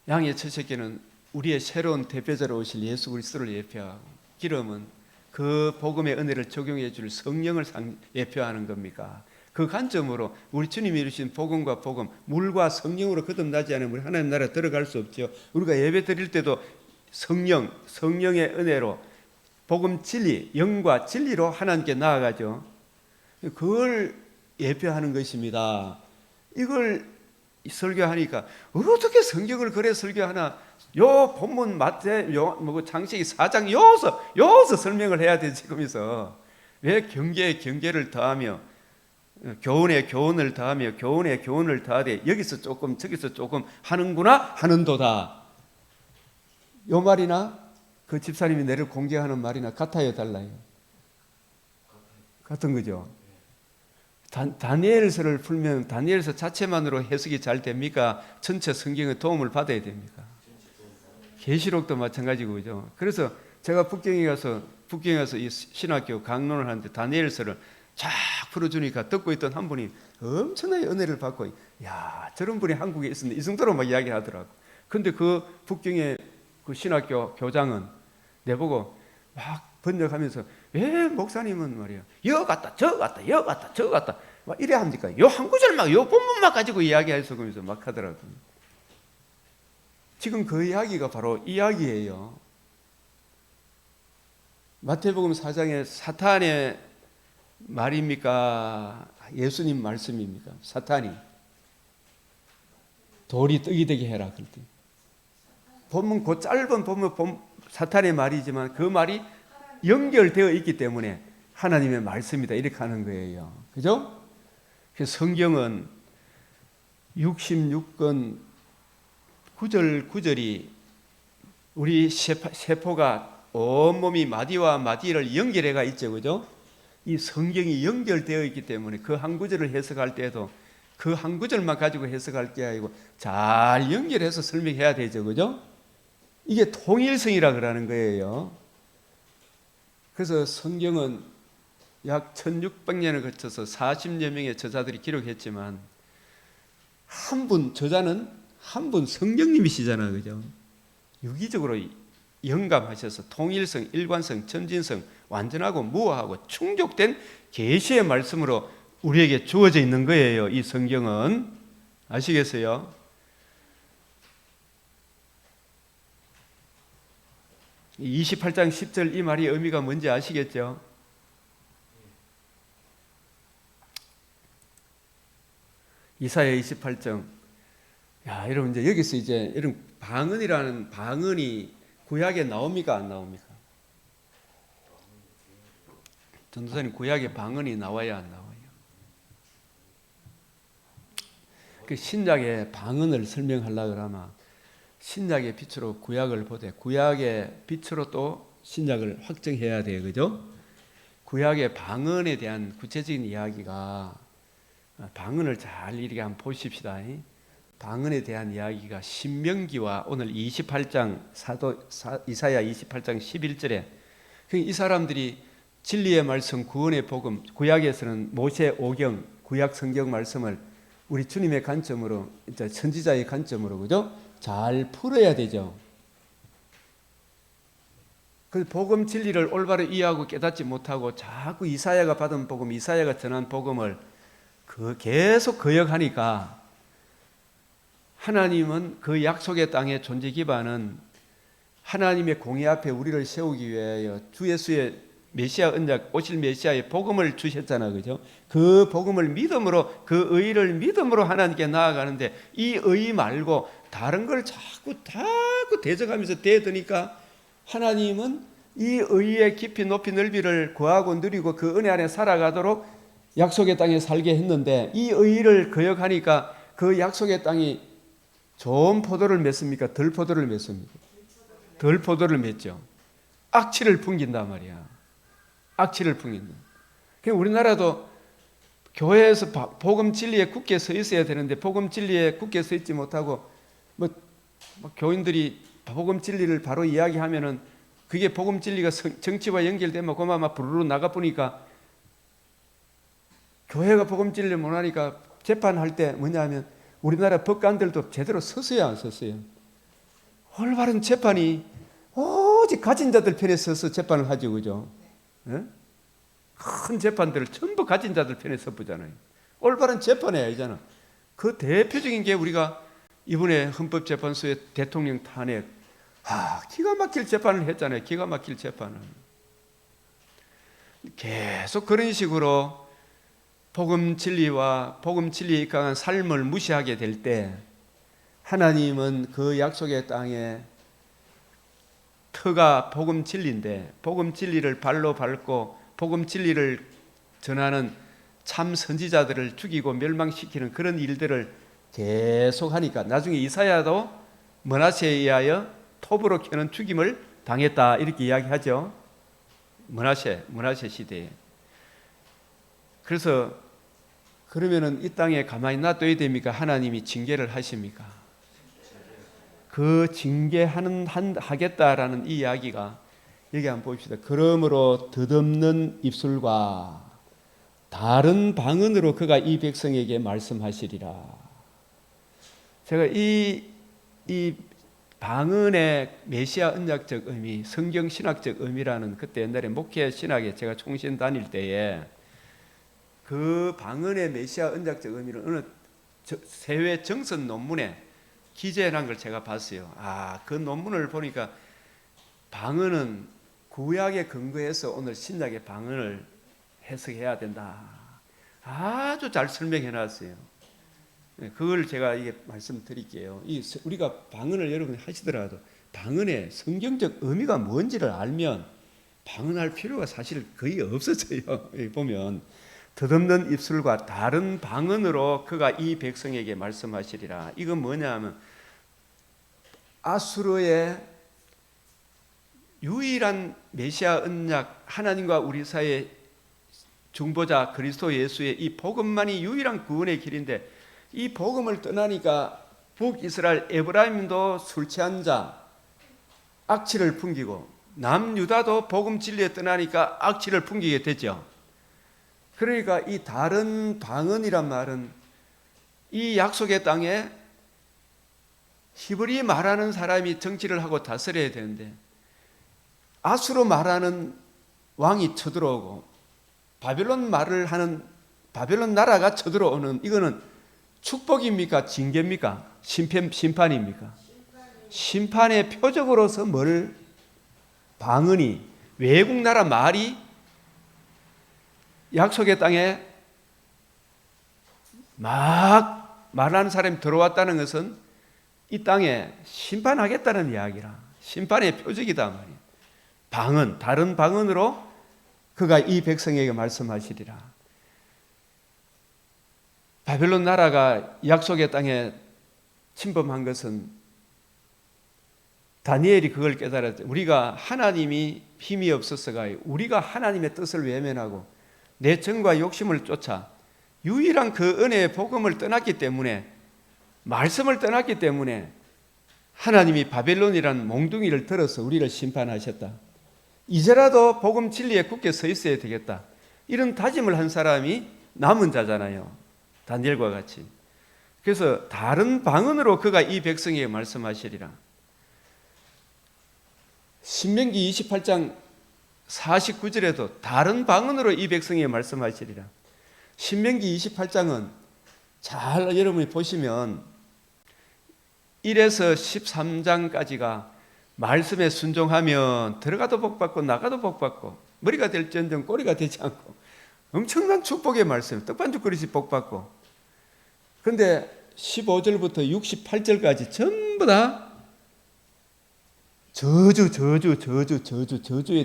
양의 첫 새끼는 우리의 새로운 대표자로 오실 예수 그리스도를 예표하고 기름은 그 복음의 은혜를 적용해 줄 성령을 예표하는 겁니까? 그 관점으로 우리 주님이 이루신 복음과 복음, 물과 성령으로 거듭나지 않으면 우리 하나님 나라에 들어갈 수 없죠. 우리가 예배 드릴 때도 성령의 은혜로 복음 진리, 영과 진리로 하나님께 나아가죠. 그걸 예표하는 것입니다. 이걸 설교하니까 어떻게 성경을 그래 설교하나? 요 본문 창세기 4장 여기서 설명을 해야 되지 지금에서 왜 경계에 경계를 더하며 교훈에 교훈을 더하며 교훈에 교훈을 더하되 여기서 조금 저기서 조금 하는구나 하는도다. 요 말이나 그 집사님이 내를 공개하는 말이나 같아요, 달라요? 같은 거죠. 다니엘서를 풀면 다니엘서 자체만으로 해석이 잘 됩니까? 전체 성경의 도움을 받아야 됩니까? 계시록도 마찬가지고 그죠. 그래서 제가 북경에 가서 이 신학교 강론을 하는데 다니엘서를 쫙 풀어주니까 듣고 있던 한 분이 엄청나게 은혜를 받고, 야, 저런 분이 한국에 있었는데 이 정도로 막 이야기하더라고. 근데 그 북경의 그 신학교 교장은 내보고 막 번역하면서, 왜 목사님은 말이야 여 갔다 저 갔다 여 갔다 저 갔다 막 이래 합니까? 요 한 구절만 요 본문만 가지고 이야기해서 그러면서 막 하더라고요. 지금 그 이야기가 바로 이 이야기예요. 마태복음 4장에 사탄의 말입니까? 예수님 말씀입니까? 사탄이 돌이 떡이 되게 해라 그럴 때 본문 그 짧은 본문 사탄의 말이지만 그 말이 연결되어 있기 때문에 하나님의 말씀이다 이렇게 하는 거예요. 그죠? 그래서 성경은 66권 9절 9절이 우리 세포가 온몸이 마디와 마디를 연결해가 있죠. 그죠? 이 성경이 연결되어 있기 때문에 그 한 구절을 해석할 때에도 그 한 구절만 가지고 해석할 게 아니고 잘 연결해서 설명해야 되죠. 그죠? 이게 통일성이라 그러는 거예요. 그래서 성경은 약 1600년을 거쳐서 40여 명의 저자들이 기록했지만 한 분 저자는 한 분 성령님이시잖아요. 그죠? 유기적으로 영감하셔서 통일성, 일관성, 전진성, 완전하고 무한하고 충족된 계시의 말씀으로 우리에게 주어져 있는 거예요. 이 성경은. 아시겠어요? 이 28장 10절 이 말이 의미가 뭔지 아시겠죠? 이사야 28장. 야, 여러분 이제 여기서 이제 이런 방언이라는 방언이 구약에 나옵니까 안 나옵니까? 전도사님 구약에 방언이 나와야 안 나와요? 그 신약의 방언을 설명하려고 그러면 신약의 빛으로 구약을 보되 구약의 빛으로 또 신약을 확정해야 돼요. 그죠? 구약의 방언에 대한 구체적인 이야기가 방언을 잘 이렇게 한번 보십시다. 방언에 대한 이야기가 신명기와 오늘 28장 이사야 28장 11절에 이 사람들이 진리의 말씀 구원의 복음 구약에서는 모세 오경 구약 성경 말씀을 우리 주님의 관점으로 이제 선지자의 관점으로 그죠? 잘 풀어야 되죠. 그 복음 진리를 올바로 이해하고 깨닫지 못하고 자꾸 이사야가 받은 복음, 이사야가 전한 복음을 계속 거역하니까 하나님은 그 약속의 땅의 존재 기반은 하나님의 공의 앞에 우리를 세우기 위하여 주 예수의 메시아 언약 오실 메시아의 복음을 주셨잖아요. 그죠? 그 복음을 믿음으로 그 의를 믿음으로 하나님께 나아가는데 이 의 말고 다른 걸 자꾸 대적하면서 대드니까 하나님은 이 의의 깊이 높이 넓이를 구하고 누리고 그 은혜 안에 살아가도록 약속의 땅에 살게 했는데 이 의를 거역하니까 그 약속의 땅이 좋은 포도를 맺습니까? 덜 포도를 맺습니까? 덜 포도를 맺죠. 악취를 풍긴단 말이야. 악취를 풍긴다. 우리나라도 교회에서 복음 진리에 굳게 서 있어야 되는데 복음 진리에 굳게 서 있지 못하고 뭐 교인들이 복음 진리를 바로 이야기하면은 그게 복음 진리가 정치와 연결되면 그만 막 부르르 나가 보니까 교회가 복음 진리를 못하니까 재판할 때 뭐냐 하면 우리나라 법관들도 제대로 섰어요 안 섰어요? 올바른 재판이 오직 가진 자들 편에 서서 재판을 하죠. 그죠? 네? 큰 재판들을 전부 가진 자들 편에 서보잖아요. 올바른 재판이 아니잖아. 그 대표적인 게 우리가 이번에 헌법재판소의 대통령 탄핵 기가 막힐 재판을 했잖아요. 기가 막힐 재판을. 계속 그런 식으로 복음 진리와 복음 진리에 입각한 삶을 무시하게 될 때 하나님은 그 약속의 땅에 터가 복음 진리인데 복음 진리를 발로 밟고 복음 진리를 전하는 참 선지자들을 죽이고 멸망시키는 그런 일들을 계속 하니까 나중에 이사야도 므낫세에 의하여 톱으로 캐는 죽임을 당했다 이렇게 이야기하죠. 므낫세 시대에. 그래서 그러면은 이 땅에 가만히 놔둬야 됩니까? 하나님이 징계를 하십니까? 그 하겠다라는 이 이야기가 여기 한번 봅시다. 그러므로 덧없는 입술과 다른 방언으로 그가 이 백성에게 말씀하시리라. 제가 이 방언의 메시아 언약적 의미, 성경 신학적 의미라는 그때 옛날에 목회 신학에 제가 총신 다닐 때에 그 방언의 메시아 언약적 의미를 어느 세외 정선 논문에 기재한 걸 제가 봤어요. 그 논문을 보니까 방언은 구약에 근거해서 오늘 신약의 방언을 해석해야 된다. 아주 잘 설명해 놨어요. 그걸 제가 이게 말씀드릴게요. 우리가 방언을 여러분이 하시더라도 방언의 성경적 의미가 뭔지를 알면 방언할 필요가 사실 거의 없어져요. 여기 보면 덧없는 입술과 다른 방언으로 그가 이 백성에게 말씀하시리라. 이건 뭐냐 하면 아수르의 유일한 메시아 언약, 하나님과 우리 사이의 중보자 그리스도 예수의 이 복음만이 유일한 구원의 길인데, 이 복음을 떠나니까 북이스라엘 에브라임도 술 취한 자 악취를 풍기고, 남유다도 복음 진리에 떠나니까 악취를 풍기게 되죠. 그러니까 이 다른 방언이란 말은 이 약속의 땅에 히브리 말하는 사람이 정치를 하고 다스려야 되는데 아수로 말하는 왕이 쳐들어오고 바벨론 말을 하는 바벨론 나라가 쳐들어오는, 이거는 축복입니까? 징계입니까? 심판입니까? 심판의 표적으로서 뭘 방언이, 외국 나라 말이 약속의 땅에 막 말하는 사람이 들어왔다는 것은 이 땅에 심판하겠다는 이야기라. 심판의 표적이다 말이에요. 방언, 다른 방언으로 그가 이 백성에게 말씀하시리라. 바벨론 나라가 약속의 땅에 침범한 것은 다니엘이 그걸 깨달았죠. 우리가 하나님이 힘이 없어서가 우리가 하나님의 뜻을 외면하고 내 정과 욕심을 쫓아 유일한 그 은혜의 복음을 떠났기 때문에, 말씀을 떠났기 때문에 하나님이 바벨론이라는 몽둥이를 들어서 우리를 심판하셨다. 이제라도 복음 진리에 굳게 서 있어야 되겠다. 이런 다짐을 한 사람이 남은 자잖아요. 다니엘과 같이. 그래서 다른 방언으로 그가 이 백성에게 말씀하시리라. 신명기 28장 49절에도 다른 방언으로 이 백성에게 말씀하시리라. 신명기 28장은 잘 여러분이 보시면 1에서 13장까지가 말씀에 순종하면 들어가도 복받고 나가도 복받고 머리가 될지언정 꼬리가 되지 않고 엄청난 축복의 말씀, 떡반죽그릇이 복받고, 그런데 15절부터 68절까지 전부 다 저주에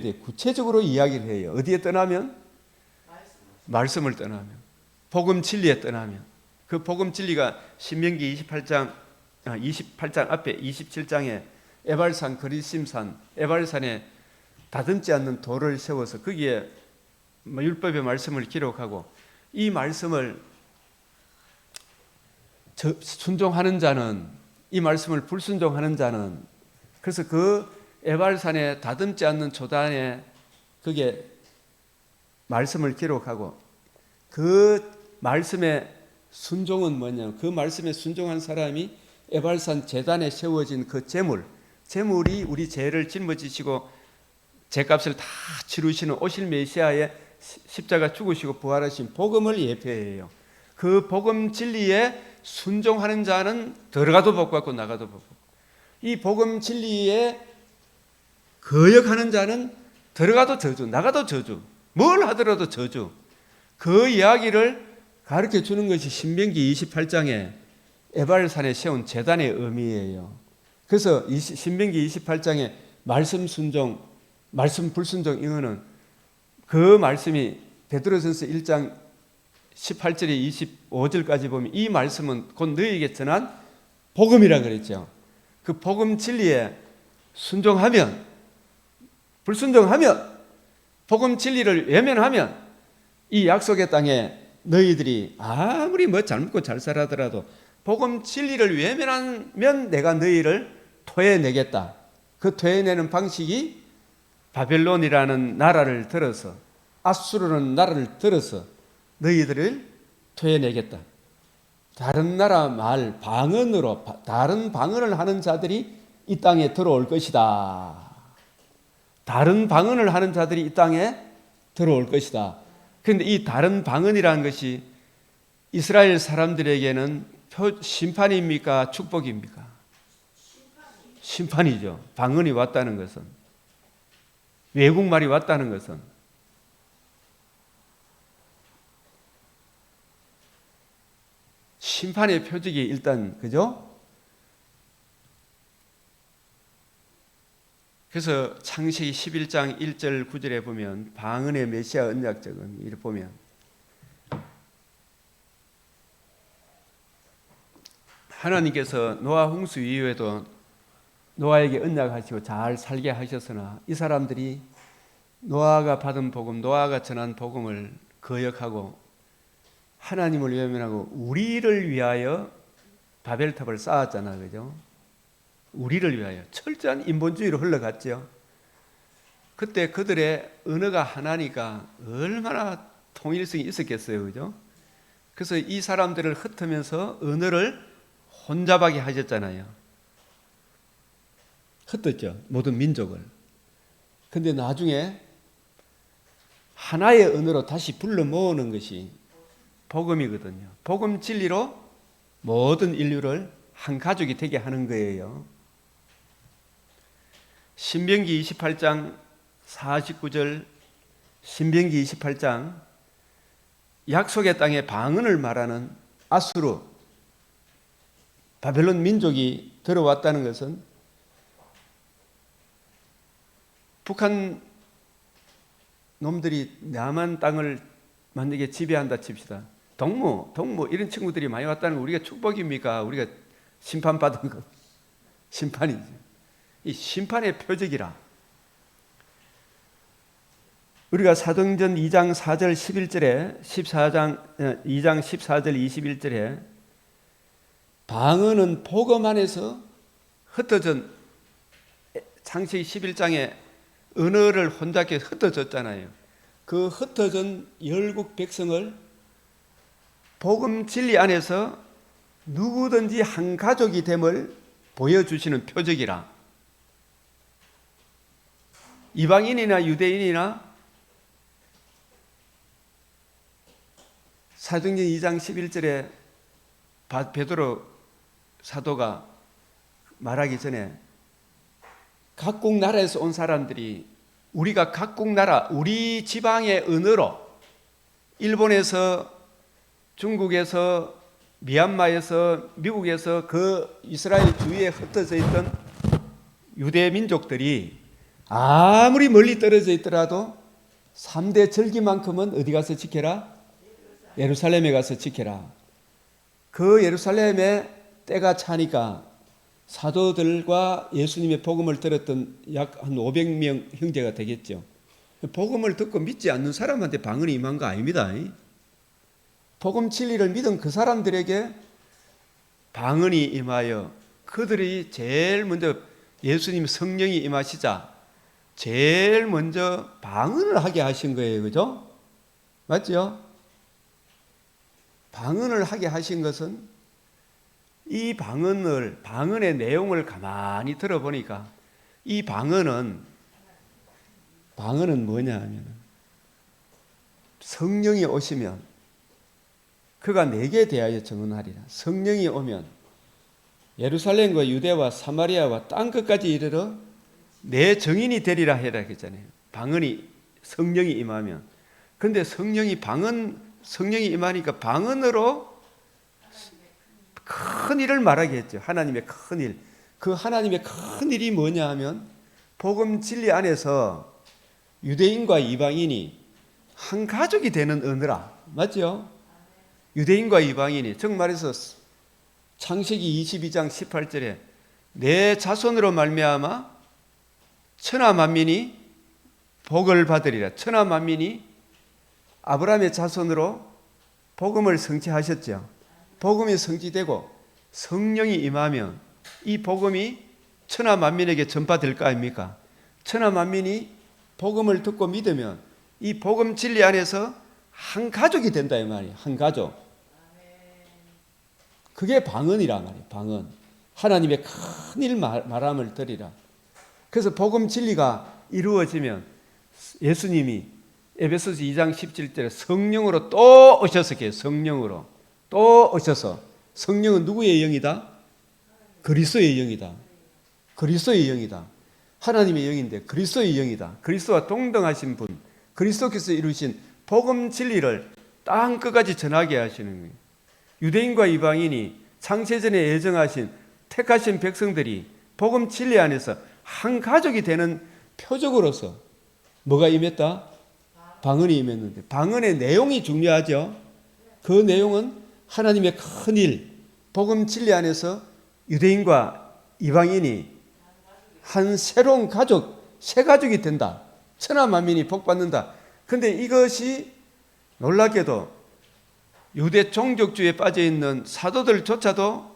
대해 구체적으로 이야기를 해요. 어디에 떠나면? 말씀을 떠나면, 복음 진리에 떠나면. 그 복음 진리가 신명기 28장 앞에 27장에 에발산 그리심산, 에발산에 다듬지 않는 돌을 세워서 거기에 율법의 말씀을 기록하고, 이 말씀을 순종하는 자는, 이 말씀을 불순종하는 자는, 그래서 그 에발산에 다듬지 않는 조단에 그게 말씀을 기록하고, 그 말씀의 순종은 뭐냐? 그 말씀에 순종한 사람이 에발산 제단에 세워진 그 재물이 우리 죄를 짊어지시고 죄값을 다 치르시는 오실 메시아의 십자가 죽으시고 부활하신 복음을 예표해요. 그 복음 진리에 순종하는 자는 들어가도 복받고 나가도 복받고, 이 복음 진리에 거역하는 자는 들어가도 저주, 나가도 저주, 뭘 하더라도 저주. 그 이야기를 가르쳐 주는 것이 신명기 28장에 에발산에 세운 제단의 의미예요. 그래서 신명기 28장에 말씀 순종, 말씀 불순종, 이거는 그 말씀이 베드로전서 1장 18절에 25절까지 보면 이 말씀은 곧 너희에게 전한 복음이라 그랬죠. 그 복음 진리에 순종하면, 불순종하면, 복음 진리를 외면하면 이 약속의 땅에 너희들이 아무리 뭐 잘 먹고 잘 살아더라도 복음 진리를 외면하면 내가 너희를 토해내겠다. 그 토해내는 방식이 바벨론이라는 나라를 들어서, 아수르라는 나라를 들어서 너희들을 토해내겠다. 다른 나라 말 방언으로 다른 방언을 하는 자들이 이 땅에 들어올 것이다. 다른 방언을 하는 자들이 이 땅에 들어올 것이다. 그런데 이 다른 방언이라는 것이 이스라엘 사람들에게는 심판입니까? 축복입니까? 심판이죠. 방언이 왔다는 것은, 외국말이 왔다는 것은. 심판의 표적이 일단, 그죠? 그래서 창세기 11장 1절 9절에 보면 방언의 메시아 언약적은 이렇게 보면 하나님께서 노아 홍수 이후에도 노아에게 언약하시고 잘 살게 하셨으나 이 사람들이 노아가 받은 복음, 노아가 전한 복음을 거역하고 하나님을 외면하고 우리를 위하여 바벨탑을 쌓았잖아요. 그죠? 우리를 위하여 철저한 인본주의로 흘러갔죠. 그때 그들의 언어가 하나니까 얼마나 통일성이 있었겠어요. 그죠? 그래서 이 사람들을 흩으면서 언어를 혼잡하게 하셨잖아요. 흩었죠. 모든 민족을. 근데 나중에 하나의 언어로 다시 불러 모으는 것이 복음이거든요. 복음 진리로 모든 인류를 한 가족이 되게 하는 거예요. 신명기 28장 49절, 신명기 28장 약속의 땅의 방언을 말하는 아수르, 바벨론 민족이 들어왔다는 것은 북한 놈들이 남한 땅을 만약에 지배한다 칩시다. 동무 이런 친구들이 많이 왔다는 거 우리가 축복입니까? 우리가 심판받은 것. 심판이죠. 이 심판의 표적이라. 우리가 사도행전 2장 4절 11절에 2장 14절 21절에 방언은 복음 안에서 흩어진 창세기 11장에 언어를 혼잡게 흩어졌잖아요. 그 흩어진 열국 백성을 복음 진리 안에서 누구든지 한 가족이 됨을 보여주시는 표적이라. 이방인이나 유대인이나 사도행전 2장 11절에 베드로 사도가 말하기 전에 각국 나라에서 온 사람들이 우리가 각국 나라, 우리 지방의 언어로 일본에서, 중국에서, 미얀마에서, 미국에서 그 이스라엘 주위에 흩어져 있던 유대 민족들이 아무리 멀리 떨어져 있더라도 3대 절기만큼은 어디 가서 지켜라? 예루살렘에 가서 지켜라. 그 예루살렘에 때가 차니까 사도들과 예수님의 복음을 들었던 약 한 500명 형제가 되겠죠. 복음을 듣고 믿지 않는 사람한테 방언이 임한 거 아닙니다. 복음 진리를 믿은 그 사람들에게 방언이 임하여 그들이 제일 먼저 예수님 성령이 임하시자 제일 먼저 방언을 하게 하신 거예요. 그죠? 맞죠? 방언을 하게 하신 것은 이 방언의 내용을 가만히 들어보니까 이 방언은 뭐냐 하면 성령이 오시면 그가 내게 대하여 증언하리라. 성령이 오면 예루살렘과 유대와 사마리아와 땅끝까지 이르러 내 증인이 되리라 해라 했잖아요. 방언이 성령이 임하면. 그런데 성령이 임하니까 방언으로 큰 일을 말하게 했죠. 하나님의 큰 일. 그 하나님의 큰 일이 뭐냐 하면 복음 진리 안에서 유대인과 이방인이 한 가족이 되는 언어라. 맞죠? 유대인과 이방인이 정말해서 창세기 22장 18절에 내 자손으로 말미암아 천하 만민이 복을 받으리라. 천하 만민이 아브라함의 자손으로 복음을 성취하셨죠. 복음이 성취되고 성령이 임하면 이 복음이 천하 만민에게 전파될 거 아닙니까? 천하 만민이 복음을 듣고 믿으면 이 복음 진리 안에서 한 가족이 된다 이 말이에요. 한 가족. 그게 방언이란 말이에요. 방언. 하나님의 큰일 말함을 들으라. 그래서 복음 진리가 이루어지면 예수님이 에베소서 2장 17절에 성령으로 또 오셔서 성령으로 또 오셔서, 성령은 누구의 영이다? 그리스도의 영이다. 그리스도의 영이다. 하나님의 영인데 그리스도의 영이다. 그리스도와 동등하신 분, 그리스도께서 이루신 복음 진리를 땅 끝까지 전하게 하시는 거예요. 유대인과 이방인이 창세전에 예정하신 택하신 백성들이 복음 진리 안에서 한 가족이 되는 표적으로서 뭐가 임했다? 방언이 임했는데, 방언의 내용이 중요하죠. 그 내용은 하나님의 큰 일, 복음 진리 안에서 유대인과 이방인이 한 새로운 가족, 새 가족이 된다. 천하 만민이 복받는다. 그런데 이것이 놀랍게도 유대 종족주의에 빠져있는 사도들조차도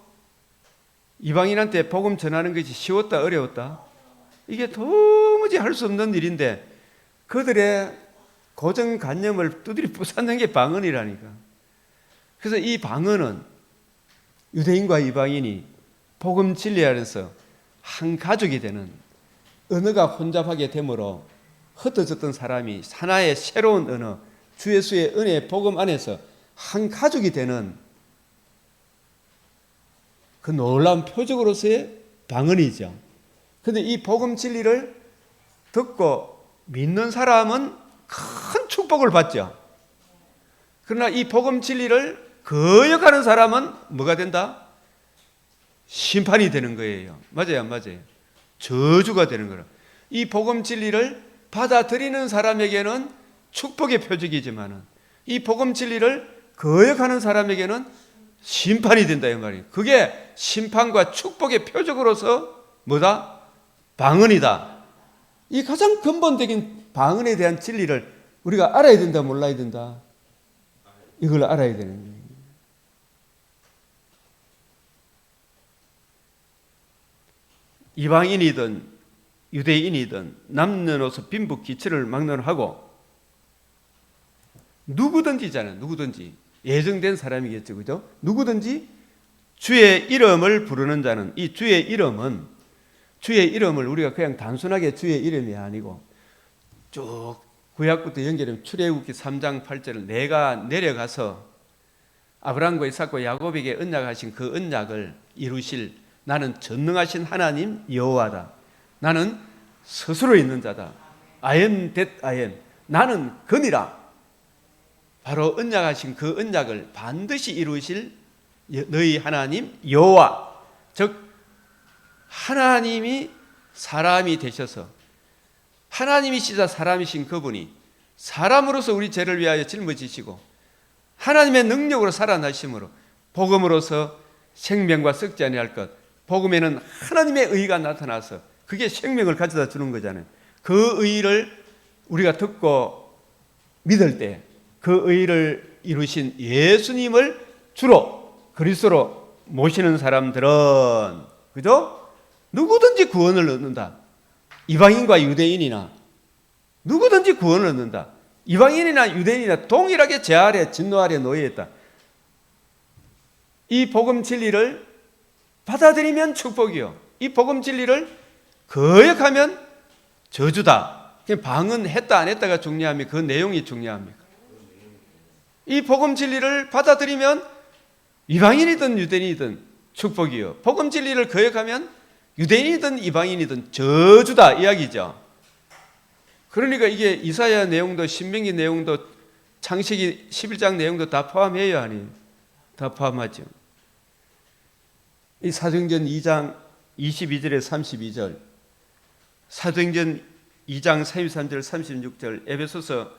이방인한테 복음 전하는 것이 쉬웠다 어려웠다? 이게 도무지 할 수 없는 일인데 그들의 고정관념을 두드려 부사는 게 방언이라니까. 그래서 이 방언은 유대인과 이방인이 복음 진리 안에서 한 가족이 되는, 언어가 혼잡하게 되므로 흩어졌던 사람이 하나의 새로운 언어, 주 예수의 은혜의 복음 안에서 한 가족이 되는 그 놀라운 표적으로서의 방언이죠. 그런데 이 복음 진리를 듣고 믿는 사람은 큰 축복을 받죠. 그러나 이 복음 진리를 거역하는 사람은 뭐가 된다? 심판이 되는 거예요. 맞아요, 안 맞아요? 저주가 되는 거라. 이 복음 진리를 받아들이는 사람에게는 축복의 표적이지만은 이 복음 진리를 거역하는 사람에게는 심판이 된다 이 말이에요. 그게 심판과 축복의 표적으로서 뭐다? 방언이다. 이 가장 근본적인 방언에 대한 진리를 우리가 알아야 된다, 몰라야 된다? 이걸 알아야 되는 거예요. 이방인이든 유대인이든 남녀노소 빈부 기체를 막론하고 누구든지잖아요. 누구든지 예정된 사람이겠죠, 그죠? 누구든지 주의 이름을 부르는 자는, 이 주의 이름은, 주의 이름을 우리가 그냥 단순하게 주의 이름이 아니고 쭉 구약부터 연결하면 출애굽기 3장 8절을 내가 내려가서 아브라함과 이삭과 야곱에게 언약하신 그 언약을 이루실 나는 전능하신 하나님 여호와다. 나는 스스로 있는 자다. I am that I am. 나는 그니라. 바로 언약하신 그 언약을 반드시 이루실 너희 하나님 여호와. 즉 하나님이 사람이 되셔서 하나님이시자 사람이신 그분이 사람으로서 우리 죄를 위하여 짊어지시고 하나님의 능력으로 살아나심으로 복음으로서 생명과 썩지 아니할 것, 복음에는 하나님의 의가 나타나서 그게 생명을 가져다 주는 거잖아요. 그 의를 우리가 듣고 믿을 때 그 의를 이루신 예수님을 주로 그리스도로 모시는 사람들은, 그죠? 누구든지 구원을 얻는다. 이방인과 유대인이나 누구든지 구원을 얻는다. 이방인이나 유대인이나 동일하게 죄 아래 진노 아래 놓여 있다. 이 복음 진리를 받아들이면 축복이요, 이 복음 진리를 거역하면 저주다. 방언했다 안 했다가 중요합니까? 그 내용이 중요합니까? 이 복음 진리를 받아들이면 이방인이든 유대인이든 축복이요, 복음 진리를 거역하면 유대인이든 이방인이든 저주다 이야기죠. 그러니까 이게 이사야 내용도 신명기 내용도 창세기 11장 내용도 다 포함해요, 아니에요? 다 포함하죠. 이 사도행전 2장 22절에 32절, 사도행전 2장 33절 36절, 에베소서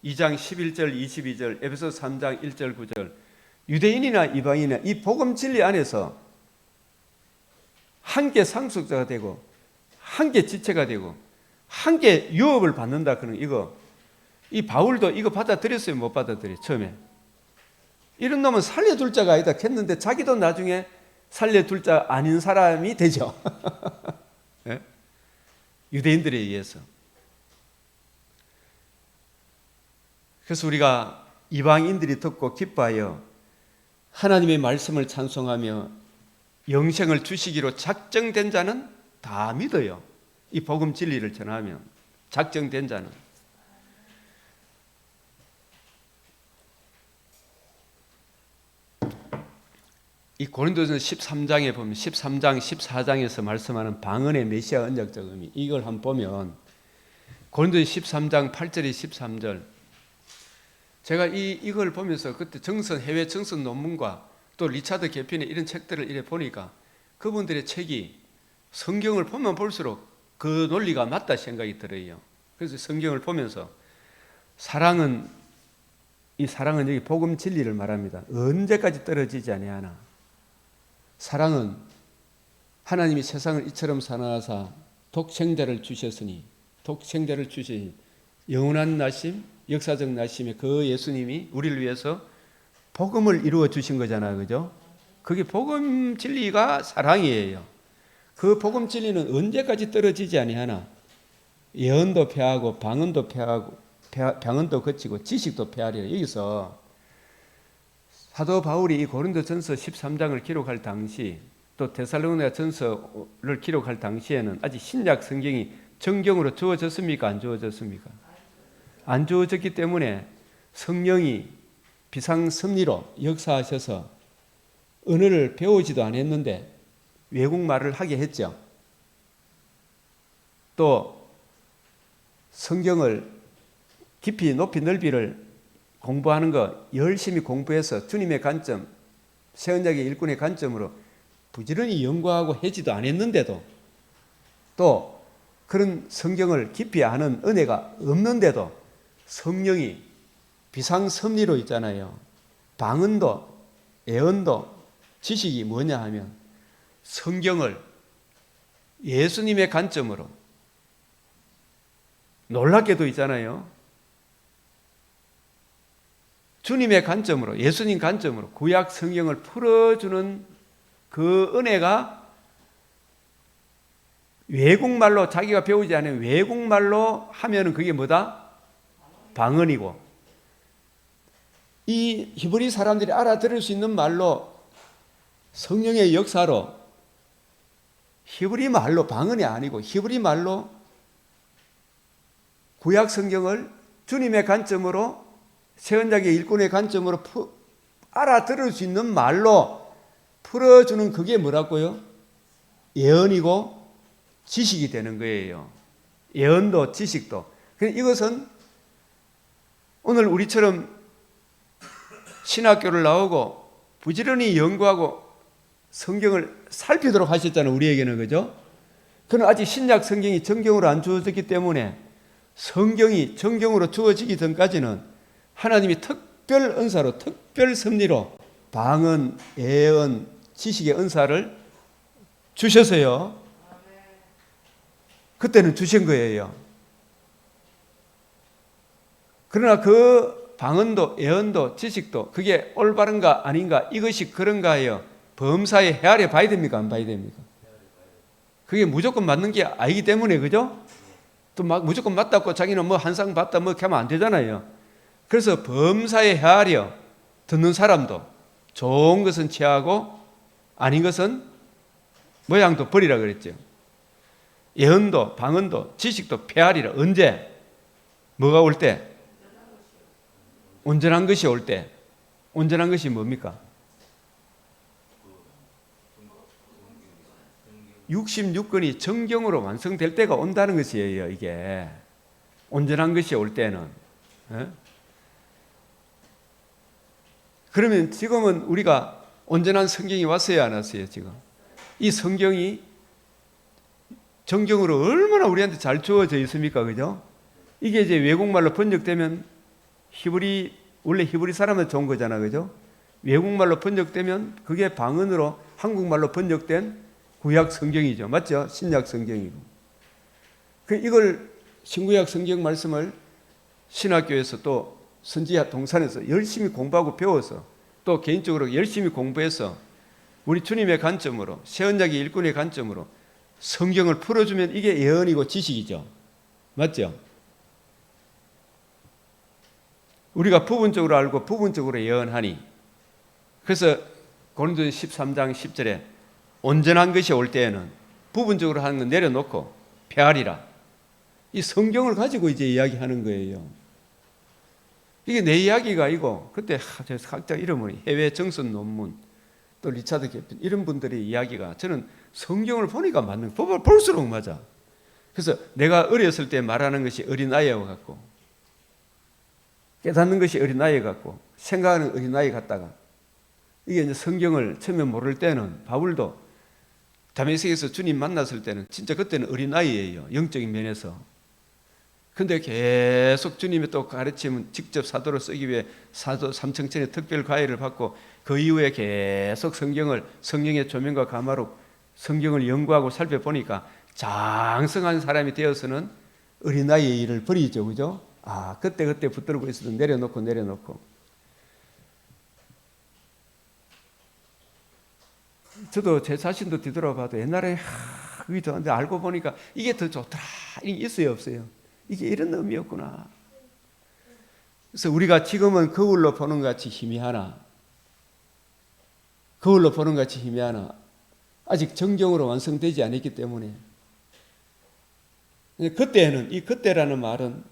2장 11절 22절, 에베소서 3장 1절 9절, 유대인이나 이방인이나 이 복음 진리 안에서 함께 상속자가 되고 함께 지체가 되고 함께 유업을 받는다. 그런 이 바울도 이거 받아들였어요? 못 받아들여요? 처음에. 이런 놈은 살려둘 자가 아니다 했는데 자기도 나중에 살려둘 자 아닌 사람이 되죠. 네? 유대인들에 의해서. 그래서 우리가 이방인들이 듣고 기뻐하여 하나님의 말씀을 찬송하며 영생을 주시기로 작정된 자는 다 믿어요. 이 복음 진리를 전하면 작정된 자는. 이 고린도전서 13장에 보면 13장 14장에서 말씀하는 방언의 메시아 언약적 의미, 이걸 한번 보면 고린도전서 13장 8절에 13절, 제가 이걸 보면서 그때 해외 정선 논문과 또 리차드 개핀의 이런 책들을 이래 보니까 그분들의 책이 성경을 보면 볼수록 그 논리가 맞다 생각이 들어요. 그래서 성경을 보면서 사랑은 여기 복음 진리를 말합니다. 언제까지 떨어지지 아니하나. 사랑은 하나님이 세상을 이처럼 사랑하사 독생자를 주셨으니 영원한 나심, 역사적 나심의 그 예수님이 우리를 위해서 복음을 이루어 주신 거잖아요. 그죠? 그게 복음 진리가 사랑이에요. 그 복음 진리는 언제까지 떨어지지 아니하나. 예언도 폐하고 방언도 폐하고 병언도 거치고 지식도 폐하리라. 여기서 사도 바울이 이 고린도전서 13장을 기록할 당시, 또 데살로니가 전서를 기록할 당시에는 아직 신약 성경이 정경으로 주어졌습니까? 안 주어졌습니까? 안 주어졌기 때문에 성령이 비상섭리로 역사하셔서 언어를 배우지도 않았는데 외국말을 하게 했죠. 또 성경을 깊이 높이 넓이를 공부하는 거 열심히 공부해서 주님의 관점, 새언약의 일꾼의 관점으로 부지런히 연구하고 하지도 않았는데도, 또 그런 성경을 깊이 아는 은혜가 없는데도 성령이 비상섭리로 있잖아요. 방언도 예언도 지식이 뭐냐 하면 성경을 예수님의 관점으로, 놀랍게도 있잖아요. 주님의 관점으로, 예수님 관점으로 구약 성경을 풀어주는 그 은혜가 외국말로, 자기가 배우지 않은 외국말로 하면은 그게 뭐다? 방언이고, 이 히브리 사람들이 알아들을 수 있는 말로 성령의 역사로 히브리 말로, 방언이 아니고 히브리 말로 구약 성경을 주님의 관점으로, 새언약의 일꾼의 관점으로 알아들을 수 있는 말로 풀어주는 그게 뭐라고요? 예언이고 지식이 되는 거예요. 예언도 지식도. 이것은 오늘 우리처럼 신학교를 나오고 부지런히 연구하고 성경을 살피도록 하셨잖아요. 우리에게는. 그죠? 그는 아직 신약 성경이 정경으로 안 주어졌기 때문에 성경이 정경으로 주어지기 전까지는 하나님이 특별 은사로, 특별 섭리로 방언, 예언, 지식의 은사를 주셔서요. 그때는 주신 거예요. 그러나 그 방언도 예언도 지식도 그게 올바른가 아닌가, 이것이 그런가 하여 범사에 헤아려 봐야 됩니까? 안 봐야 됩니까? 그게 무조건 맞는 게 아니기 때문에. 그죠? 또 막 무조건 맞다고 자기는 뭐 한 상 봤다 뭐 이렇게 하면 안 되잖아요. 그래서 범사에 헤아려 듣는 사람도 좋은 것은 취하고 아닌 것은 모양도 버리라 그랬죠. 예언도 방언도 지식도 폐하리라. 언제? 뭐가 올 때? 온전한 것이 올 때. 온전한 것이 뭡니까? 66권이 정경으로 완성될 때가 온다는 것이에요. 이게 온전한 것이 올 때는. 그러면 지금은 우리가 온전한 성경이 왔어요, 안 왔어요? 지금 이 성경이 정경으로 얼마나 우리한테 잘 주어져 있습니까? 그죠? 이게 이제 외국말로 번역되면 원래 히브리 사람은 좋은 거잖아. 그죠? 외국말로 번역되면 그게 방언으로 한국말로 번역된 구약 성경이죠. 맞죠? 신약 성경이고. 이걸 신구약 성경 말씀을 신학교에서 또 선지야 동산에서 열심히 공부하고 배워서 또 개인적으로 열심히 공부해서 우리 주님의 관점으로 새언약의 일꾼의 관점으로 성경을 풀어주면 이게 예언이고 지식이죠. 맞죠? 우리가 부분적으로 알고 부분적으로 예언하니 그래서 고린도전 13장 10절에 온전한 것이 올 때에는 부분적으로 하는 건 내려놓고 폐하리라. 이 성경을 가지고 이제 이야기하는 거예요. 이게 내 이야기가 아니고 그때 저 학자 이름은 해외 정선 논문 또 리차드 개핀 이런 분들의 이야기가 저는 성경을 보니까 맞는 볼수록 맞아. 그래서 내가 어렸을 때 말하는 것이 어린아이와 같고 깨닫는 것이 어린아이 같고 생각하는 어린아이 같다가 이게 이제 성경을 처음에 모를 때는 바울도 다메섹에서 주님 만났을 때는 진짜 그때는 어린아이예요. 영적인 면에서. 근데 계속 주님의 또 가르침은 직접 사도로 쓰기 위해 사도 삼청천의 특별 과외를 받고 그 이후에 계속 성령의 조명과 감화로 성경을 연구하고 살펴보니까 장성한 사람이 되어서는 어린아이의 일을 버리죠. 그죠? 그때 붙들고 있어도 내려놓고 저도 제 자신도 뒤돌아봐도 옛날에 그게 좋은데 알고 보니까 이게 더 좋더라. 이게 있어요 없어요? 이게 이런 의미였구나. 그래서 우리가 지금은 거울로 보는 것 같이 희미하나 아직 정경으로 완성되지 않았기 때문에 그때는 이 그때라는 말은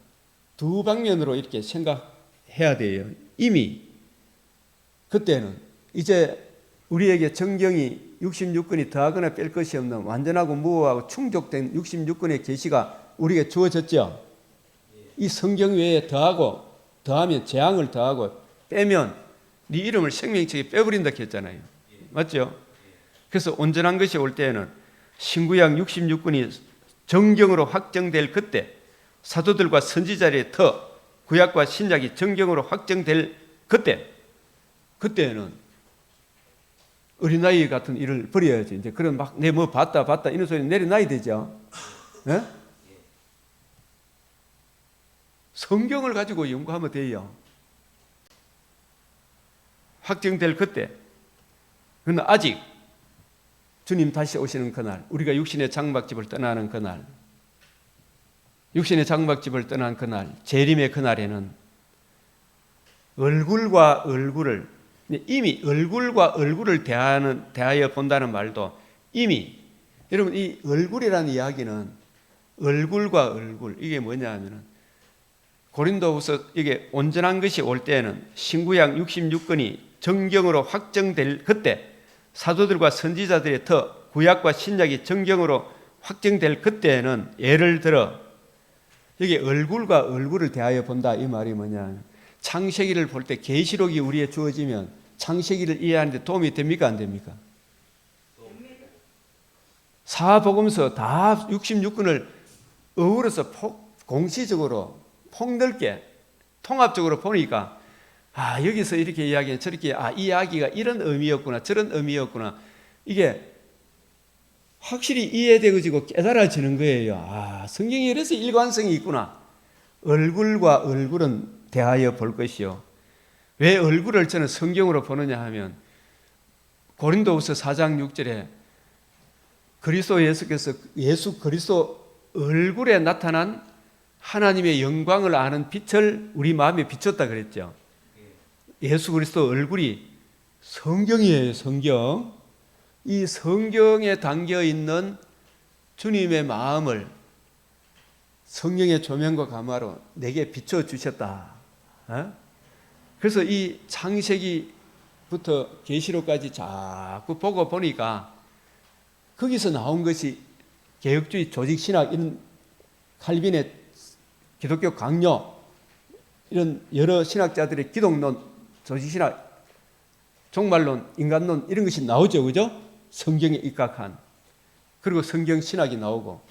두 방면으로 이렇게 생각해야 돼요. 이미 그때는 이제 우리에게 정경이 66권이 더하거나 뺄 것이 없는 완전하고 무효하고 충족된 66권의 계시가 우리에게 주어졌죠. 이 성경 외에 더하면 재앙을 더하고 빼면 네 이름을 생명책에 빼버린다 했잖아요. 맞죠? 그래서 온전한 것이 올 때에는 신구약 66권이 정경으로 확정될 그때 사도들과 선지자들의 터 구약과 신약이 정경으로 확정될 그때는 어린아이 같은 일을 버려야지. 이제 그런 막 내 뭐 봤다 이런 소리 내려놔야 되죠. 네? 성경을 가지고 연구하면 돼요. 확정될 그때. 그러나 아직 주님 다시 오시는 그날, 우리가 육신의 장막집을 떠나는 그날, 재림의 그날에는 얼굴과 얼굴을 이미 얼굴과 얼굴을 대하여 본다는 말도 이미 여러분 이 얼굴이라는 이야기는 얼굴과 얼굴 이게 뭐냐 하면은 고린도후서 이게 온전한 것이 올 때는 신구약 66권이 정경으로 확정될 그때 사도들과 선지자들의 터 구약과 신약이 정경으로 확정될 그때는 예를 들어 여기 얼굴과 얼굴을 대하여 본다 이 말이 뭐냐 창세기를 볼 때 계시록이 우리에 주어지면 창세기를 이해하는데 도움이 됩니까 안 됩니까? 사복음서 다 66권을 어우러서 공시적으로 폭넓게 통합적으로 보니까 여기서 이렇게 이야기해 저렇게 이 이야기가 이런 의미였구나 저런 의미였구나 이게 확실히 이해되어지고 깨달아지는 거예요. 성경이 이래서 일관성이 있구나. 얼굴과 얼굴은 대하여 볼 것이요. 왜 얼굴을 저는 성경으로 보느냐 하면 고린도후서 4장 6절에 그리스도 예수께서 예수 그리스도 얼굴에 나타난 하나님의 영광을 아는 빛을 우리 마음에 비췄다 그랬죠. 예수 그리스도 얼굴이 성경이에요. 성경. 이 성경에 담겨 있는 주님의 마음을 성령의 조명과 감화로 내게 비춰주셨다. 그래서 이 창세기부터 계시록까지 자꾸 보고 보니까 거기서 나온 것이 개혁주의 조직신학 이런 칼빈의 기독교 강요 이런 여러 신학자들의 기독론 조직신학 종말론 인간론 이런 것이 나오죠. 그죠? 성경에 입각한 그리고 성경신학이 나오고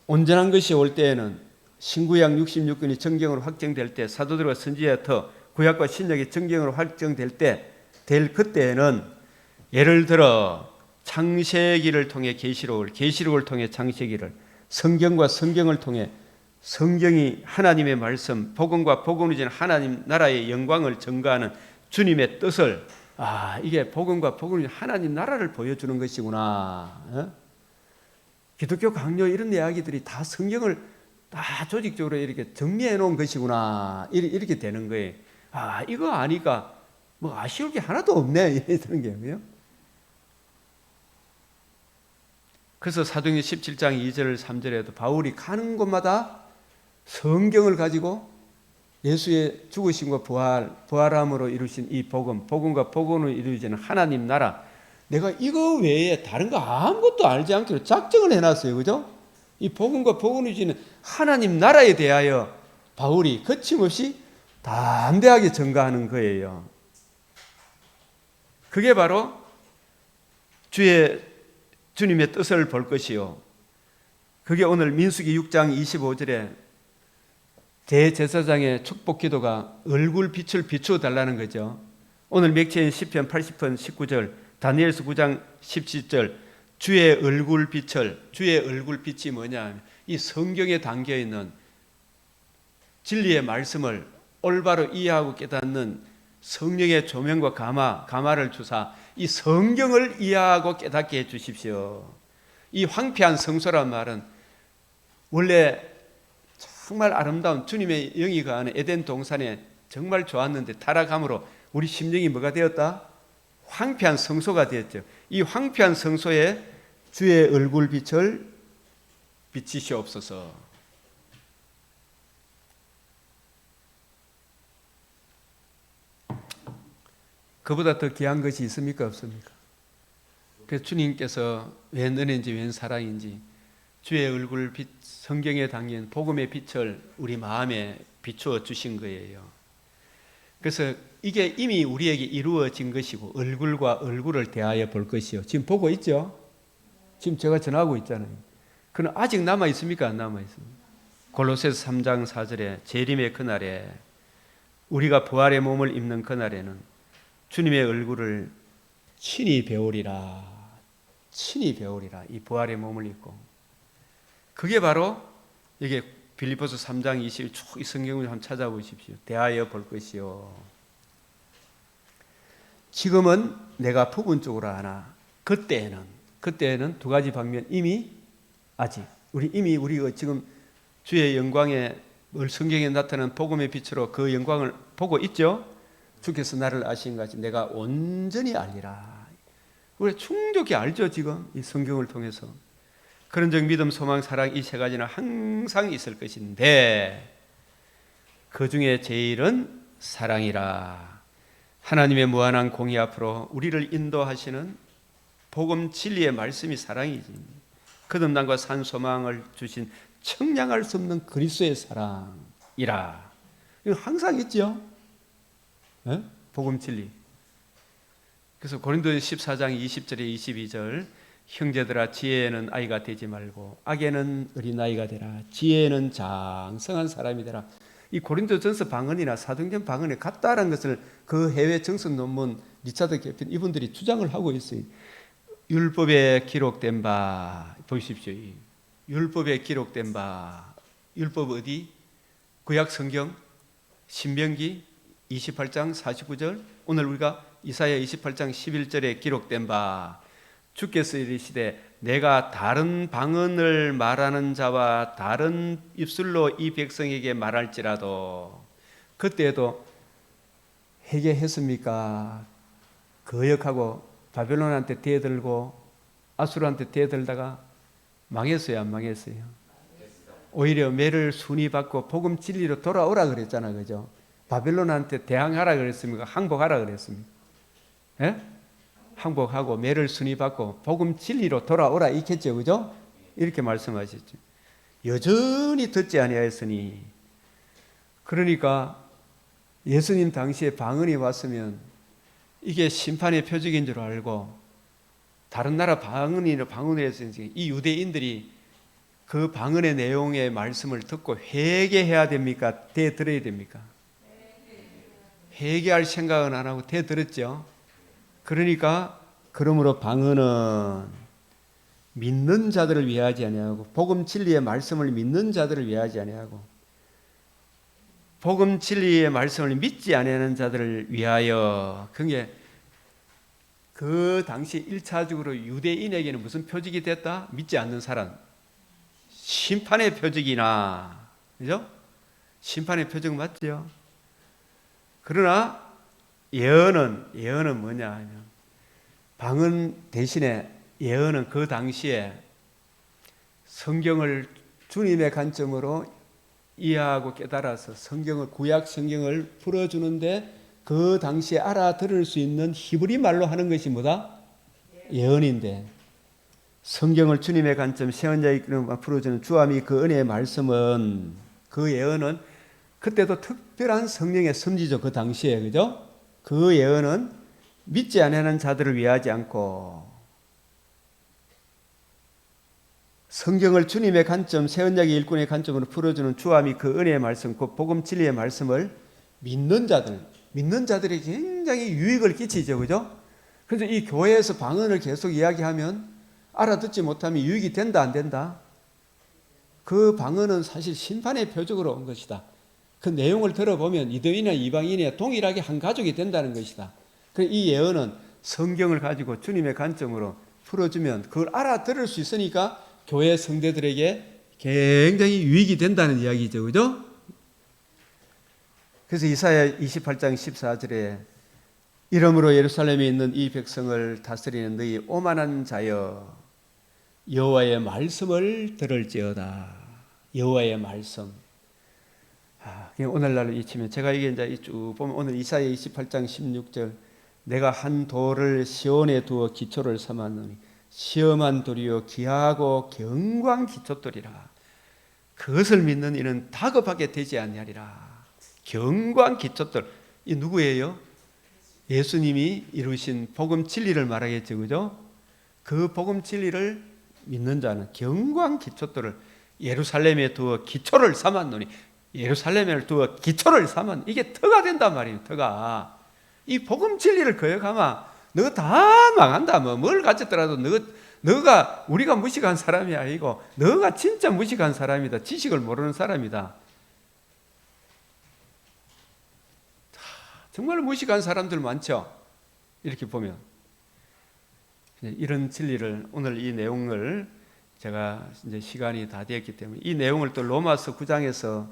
온전한 것이 올 때에는 신구약 66권이 정경으로 확정될 때 사도들과 선지자의 터 구약과 신약이 정경으로 확정될 때 될 그때에는 예를 들어 창세기를 통해 계시록을 통해 창세기를 성경과 성경을 통해 성경이 하나님의 말씀, 복음과 복음을 주는 하나님 나라의 영광을 증거하는 주님의 뜻을 이게 복음과 복음을 주는 하나님 나라를 보여주는 것이구나. 기독교 강요 이런 이야기들이 다 성경을 다 조직적으로 이렇게 정리해 놓은 것이구나. 이렇게 되는 거예요. 이거 아니까 뭐 아쉬울 게 하나도 없네. 이러는 게요. 그래서 사도행전 17장 2절 3절에도 바울이 가는 곳마다 성경을 가지고 예수의 죽으심과 부활함으로 이루신 이 복음과 복음으로 이루어지는 하나님 나라, 내가 이거 외에 다른 거 아무것도 알지 않기로 작정을 해놨어요. 그죠? 이 복음과 복음으로 이루어지는 하나님 나라에 대하여 바울이 거침없이 담대하게 증거하는 거예요. 그게 바로 주님의 뜻을 볼 것이요. 그게 오늘 민수기 6장 25절에 대제사장의 축복 기도가 얼굴 빛을 비추어 달라는 거죠. 오늘 맥체인 시편 80편 19절, 다니엘서 9장 17절, 주의 얼굴 빛이 뭐냐? 이 성경에 담겨 있는 진리의 말씀을 올바로 이해하고 깨닫는 성령의 조명과 감화를 주사 이 성경을 이해하고 깨닫게 해 주십시오. 이 황폐한 성소란 말은 원래 정말 아름다운 주님의 영이 거하는 에덴 동산에 정말 좋았는데 타락함으로 우리 심령이 뭐가 되었다? 황폐한 성소가 되었죠. 이 황폐한 성소에 주의 얼굴 빛을 비치시옵소서. 그보다 더 귀한 것이 있습니까? 없습니까? 그래서 주님께서 웬 은혜인지 웬 사랑인지 주의 얼굴 빛, 성경에 담긴 복음의 빛을 우리 마음에 비추어 주신 거예요. 그래서 이게 이미 우리에게 이루어진 것이고 얼굴과 얼굴을 대하여 볼 것이요. 지금 보고 있죠? 지금 제가 전하고 있잖아요. 그럼 아직 남아 있습니까? 안 남아 있습니까? 골로새서 3장 4절에 재림의 그날에 우리가 부활의 몸을 입는 그날에는 주님의 얼굴을 친히 배우리라. 이 부활의 몸을 입고. 그게 바로 이게 빌립보서 3장 20절 쭉 이 성경을 한번 찾아보십시오. 대하여 볼 것이요. 지금은 내가 부분적으로 하나 그때에는 두 가지 방면 이미 아직 우리가 지금 주의 영광에 성경에 나타난 복음의 빛으로 그 영광을 보고 있죠. 주께서 나를 아신 같이 내가 온전히 알리라. 우리 충족히 알죠. 지금 이 성경을 통해서. 그런즉 믿음, 소망, 사랑 이 세 가지는 항상 있을 것인데 그 중에 제일은 사랑이라. 하나님의 무한한 공의 앞으로 우리를 인도하시는 복음 진리의 말씀이 사랑이지. 거듭남과 산 소망을 주신 청량할 수 없는 그리스도의 사랑이라. 이거 항상 있죠. 네? 복음 진리. 그래서 고린도전 14장 20절에 22절 형제들아 지혜에는 아이가 되지 말고 악에는 어린아이가 되라. 지혜에는 장성한 사람이 되라. 이 고린도전서 방언이나 사도행전 방언에 같다라는 것을 그 해외 정석 논문 리차드 개핀 이분들이 주장을 하고 있어요. 율법에 기록된 바 보십시오. 율법에 기록된 바 율법 어디? 구약 성경 신명기 28장 49절 오늘 우리가 이사야 28장 11절에 기록된 바 주께서 이르시되 내가 다른 방언을 말하는 자와 다른 입술로 이 백성에게 말할지라도 그때에도 회개했습니까? 거역하고 바벨론한테 대들고 아수르한테 대들다가 망했어요, 안 망했어요? 오히려 매를 순위 받고 복음 진리로 돌아오라 그랬잖아, 그죠? 바벨론한테 대항하라 그랬습니까? 항복하라 그랬습니까? 예? 항복하고 매를 순위 받고 복음 진리로 돌아오라 있겠죠, 그죠? 이렇게 말씀하셨죠. 여전히 듣지 아니하였으니, 그러니까 예수님 당시에 방언이 왔으면 이게 심판의 표적인 줄 알고 다른 나라 방언을 해서 이 유대인들이 그 방언의 내용의 말씀을 듣고 회개해야 됩니까? 대들어야 됩니까? 회개할 생각은 안 하고 대들었죠. 그러니까 그러므로 방언은 믿는 자들을 위하지 아니하고 복음 진리의 말씀을 믿는 자들을 위하지 아니하고 복음 진리의 말씀을 믿지 아니하는 자들을 위하여. 그게 그 당시 1차적으로 유대인에게는 무슨 표적이 됐다? 믿지 않는 사람. 심판의 표적이나, 그죠? 심판의 표적 맞죠? 그러나 예언은 뭐냐 하면, 방언 대신에 예언은 그 당시에 성경을 주님의 관점으로 이해하고 깨달아서 성경을, 구약 성경을 풀어주는데 그 당시에 알아들을 수 있는 히브리 말로 하는 것이 뭐다? 예언인데, 성경을 주님의 관점, 세언자의 이끌음으로 풀어주는 주함이 그 은혜의 말씀은, 그 예언은 그때도 특별한 성령의 섭리죠. 그 당시에, 그죠? 그 예언은 믿지 않는 자들을 위하지 않고 성경을 주님의 관점, 세언자의 일꾼의 관점으로 풀어주는 주함이 그 은혜의 말씀, 그 복음 진리의 말씀을 믿는 자들이 굉장히 유익을 끼치죠. 그죠? 그래서 이 교회에서 방언을 계속 이야기하면 알아듣지 못하면 유익이 된다, 안 된다? 그 방언은 사실 심판의 표적으로 온 것이다. 그 내용을 들어보면 유대인이나 이방인이 동일하게 한 가족이 된다는 것이다. 이 예언은 성경을 가지고 주님의 관점으로 풀어주면 그걸 알아들을 수 있으니까 교회 성도들에게 굉장히 유익이 된다는 이야기죠. 그죠? 그래서 이사야 28장 14절에 이러므로 예루살렘에 있는 이 백성을 다스리는 너희 오만한 자여 여호와의 말씀을 들을지어다. 여호와의 말씀. 오늘날 이치면 제가 이게 이제 쭉 보면 오늘 이사야 28장 16절 내가 한 돌을 시온에 두어 기초를 삼았노니 시험한 돌이요 귀하고 경광 기초돌이라. 그것을 믿는 이는 다급하게 되지 아니하리라. 경광 기초돌. 이 누구예요? 예수님이 이루신 복음 진리를 말하겠죠. 그죠? 그 복음 진리를 믿는 자는 경광 기초돌을 예루살렘에 두어 기초를 삼았노니, 예루살렘에 두어 기초를 삼은, 이게 터가 된단 말이에요. 터가. 이 복음 진리를 거역하면 너 다 망한다. 뭘 가졌더라도 너가 우리가 무식한 사람이 아니고 너가 진짜 무식한 사람이다. 지식을 모르는 사람이다. 정말 무식한 사람들 많죠. 이렇게 보면 이런 진리를, 오늘 이 내용을 제가 이제 시간이 다 되었기 때문에 이 내용을 또 로마서 9장에서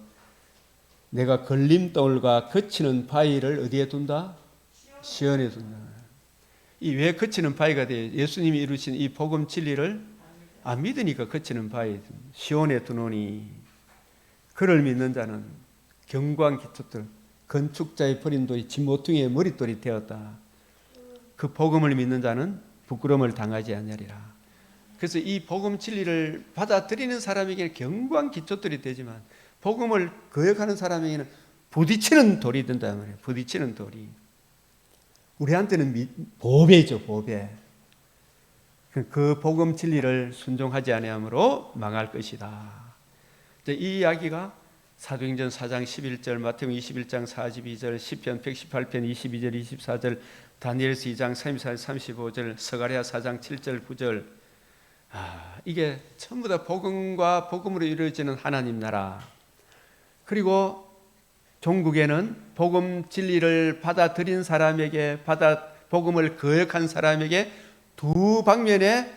내가 걸림돌과 거치는 바위를 어디에 둔다? 시온에 둔다. 이 왜 거치는 바위가 돼요? 예수님이 이루신 이 복음 진리를 안 믿으니까 거치는 바위, 시온에 두노니 그를 믿는 자는 경광 기초돌, 건축자의 버린 돌이 진모퉁이의 머릿돌이 되었다. 그 복음을 믿는 자는 부끄러움을 당하지 아니하리라. 그래서 이 복음 진리를 받아들이는 사람에게는 경광 기초돌이 되지만 복음을 거역하는 사람에게는 부딪히는 돌이 된단 말이에요. 부딪히는 돌이. 우리한테는 보배죠, 보배. 그 복음 진리를 순종하지 아니함으로 망할 것이다. 이 이야기가 사도행전 4장 11절, 마태복음 21장 42절, 시편 118편 22절, 24절, 다니엘서 2장 34절, 35절, 스가랴 4장 7절, 9절. 이게 전부 다 복음과 복음으로 이루어지는 하나님 나라. 그리고 종국에는 복음 진리를 받아들인 사람에게, 복음을 거역한 사람에게 두 방면에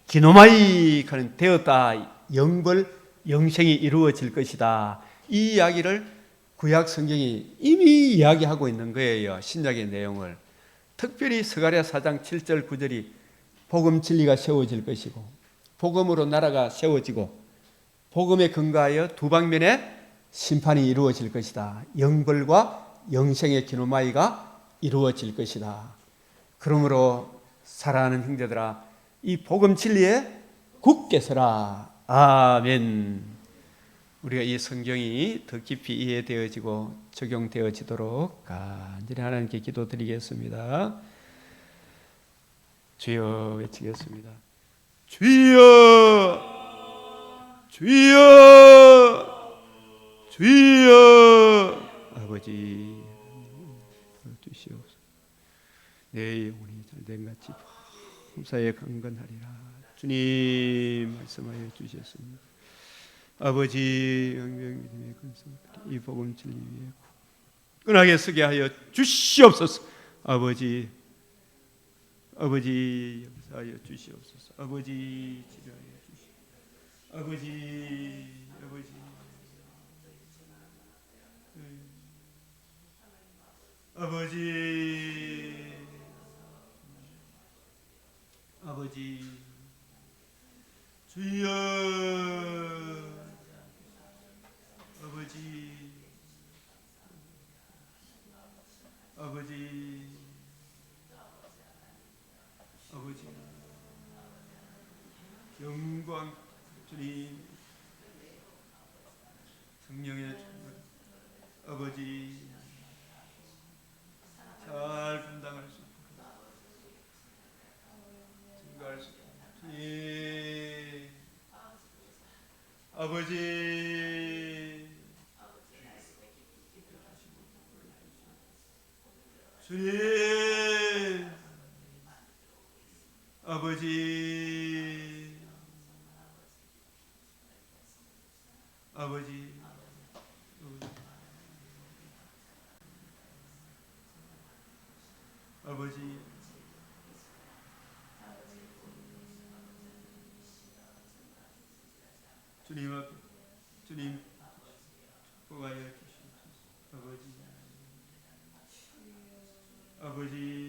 기노마이카는 되었다. 영벌, 영생이 이루어질 것이다. 이 이야기를 구약 성경이 이미 이야기하고 있는 거예요. 신약의 내용을. 특별히 스가랴 4장 7절 9절이 복음 진리가 세워질 것이고 복음으로 나라가 세워지고 복음에 근거하여 두 방면에 심판이 이루어질 것이다. 영벌과 영생의 기노마이가 이루어질 것이다. 그러므로 사랑하는 형제들아, 이 복음 진리에 굳게 서라. 아멘. 우리가 이 성경이 더 깊이 이해되어지고 적용되어지도록 간절히 하나님께 기도드리겠습니다. 주여 외치겠습니다. 주여, 주여, 주여. 아버지 주시옵소서. 내 영혼이 잘된 같이 범사에 강건하리라. 주님 말씀하여 주셨습니다. 아버지 영명 믿음의 근성들이 이 복음 진리 위에 끈하게 서게 하여 주시옵소서. 아버지 역사하여 주시옵소서. 아버지 치료하여 주시옵소서. 아버지 주여 아버지 영광 주님 성령의 아버지 잘 분당할 수 있도록 증거할 수 있도록 주님 아버지 주님 아버지 주님 앞에 주님 축복하여 주시옵소서. 아버지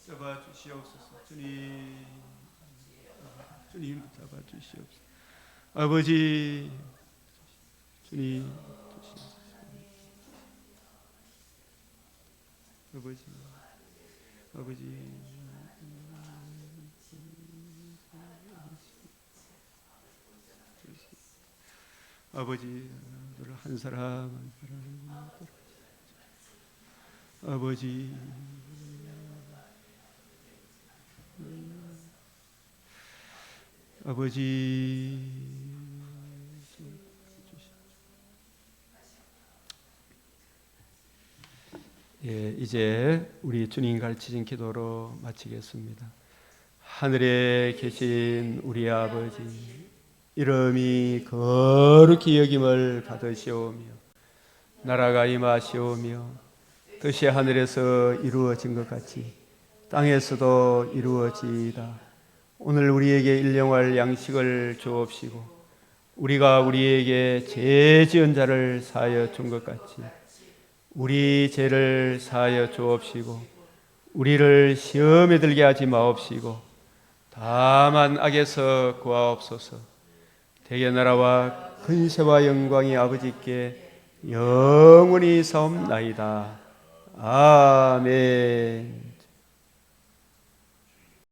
잡아 주시옵소서. 주님 잡아 주시옵소서. 아버지 주님 아버지 너를 한 사람 한 사람 아버지 예, 이제 우리 주님 가르치신 기도로 마치겠습니다. 하늘에 계신 우리 아버지 이름이 거룩히 여김을 받으시오며 나라가 임하시오며 뜻이 하늘에서 이루어진 것 같이 땅에서도 이루어지이다. 오늘 우리에게 일용할 양식을 주옵시고 우리가 우리에게 죄 지은 자를 사하여 준 것 같이 우리 죄를 사하여 주옵시고 우리를 시험에 들게 하지 마옵시고 다만 악에서 구하옵소서. 대개 나라와 근세와 영광이 아버지께 영원히 사옵나이다. 아멘.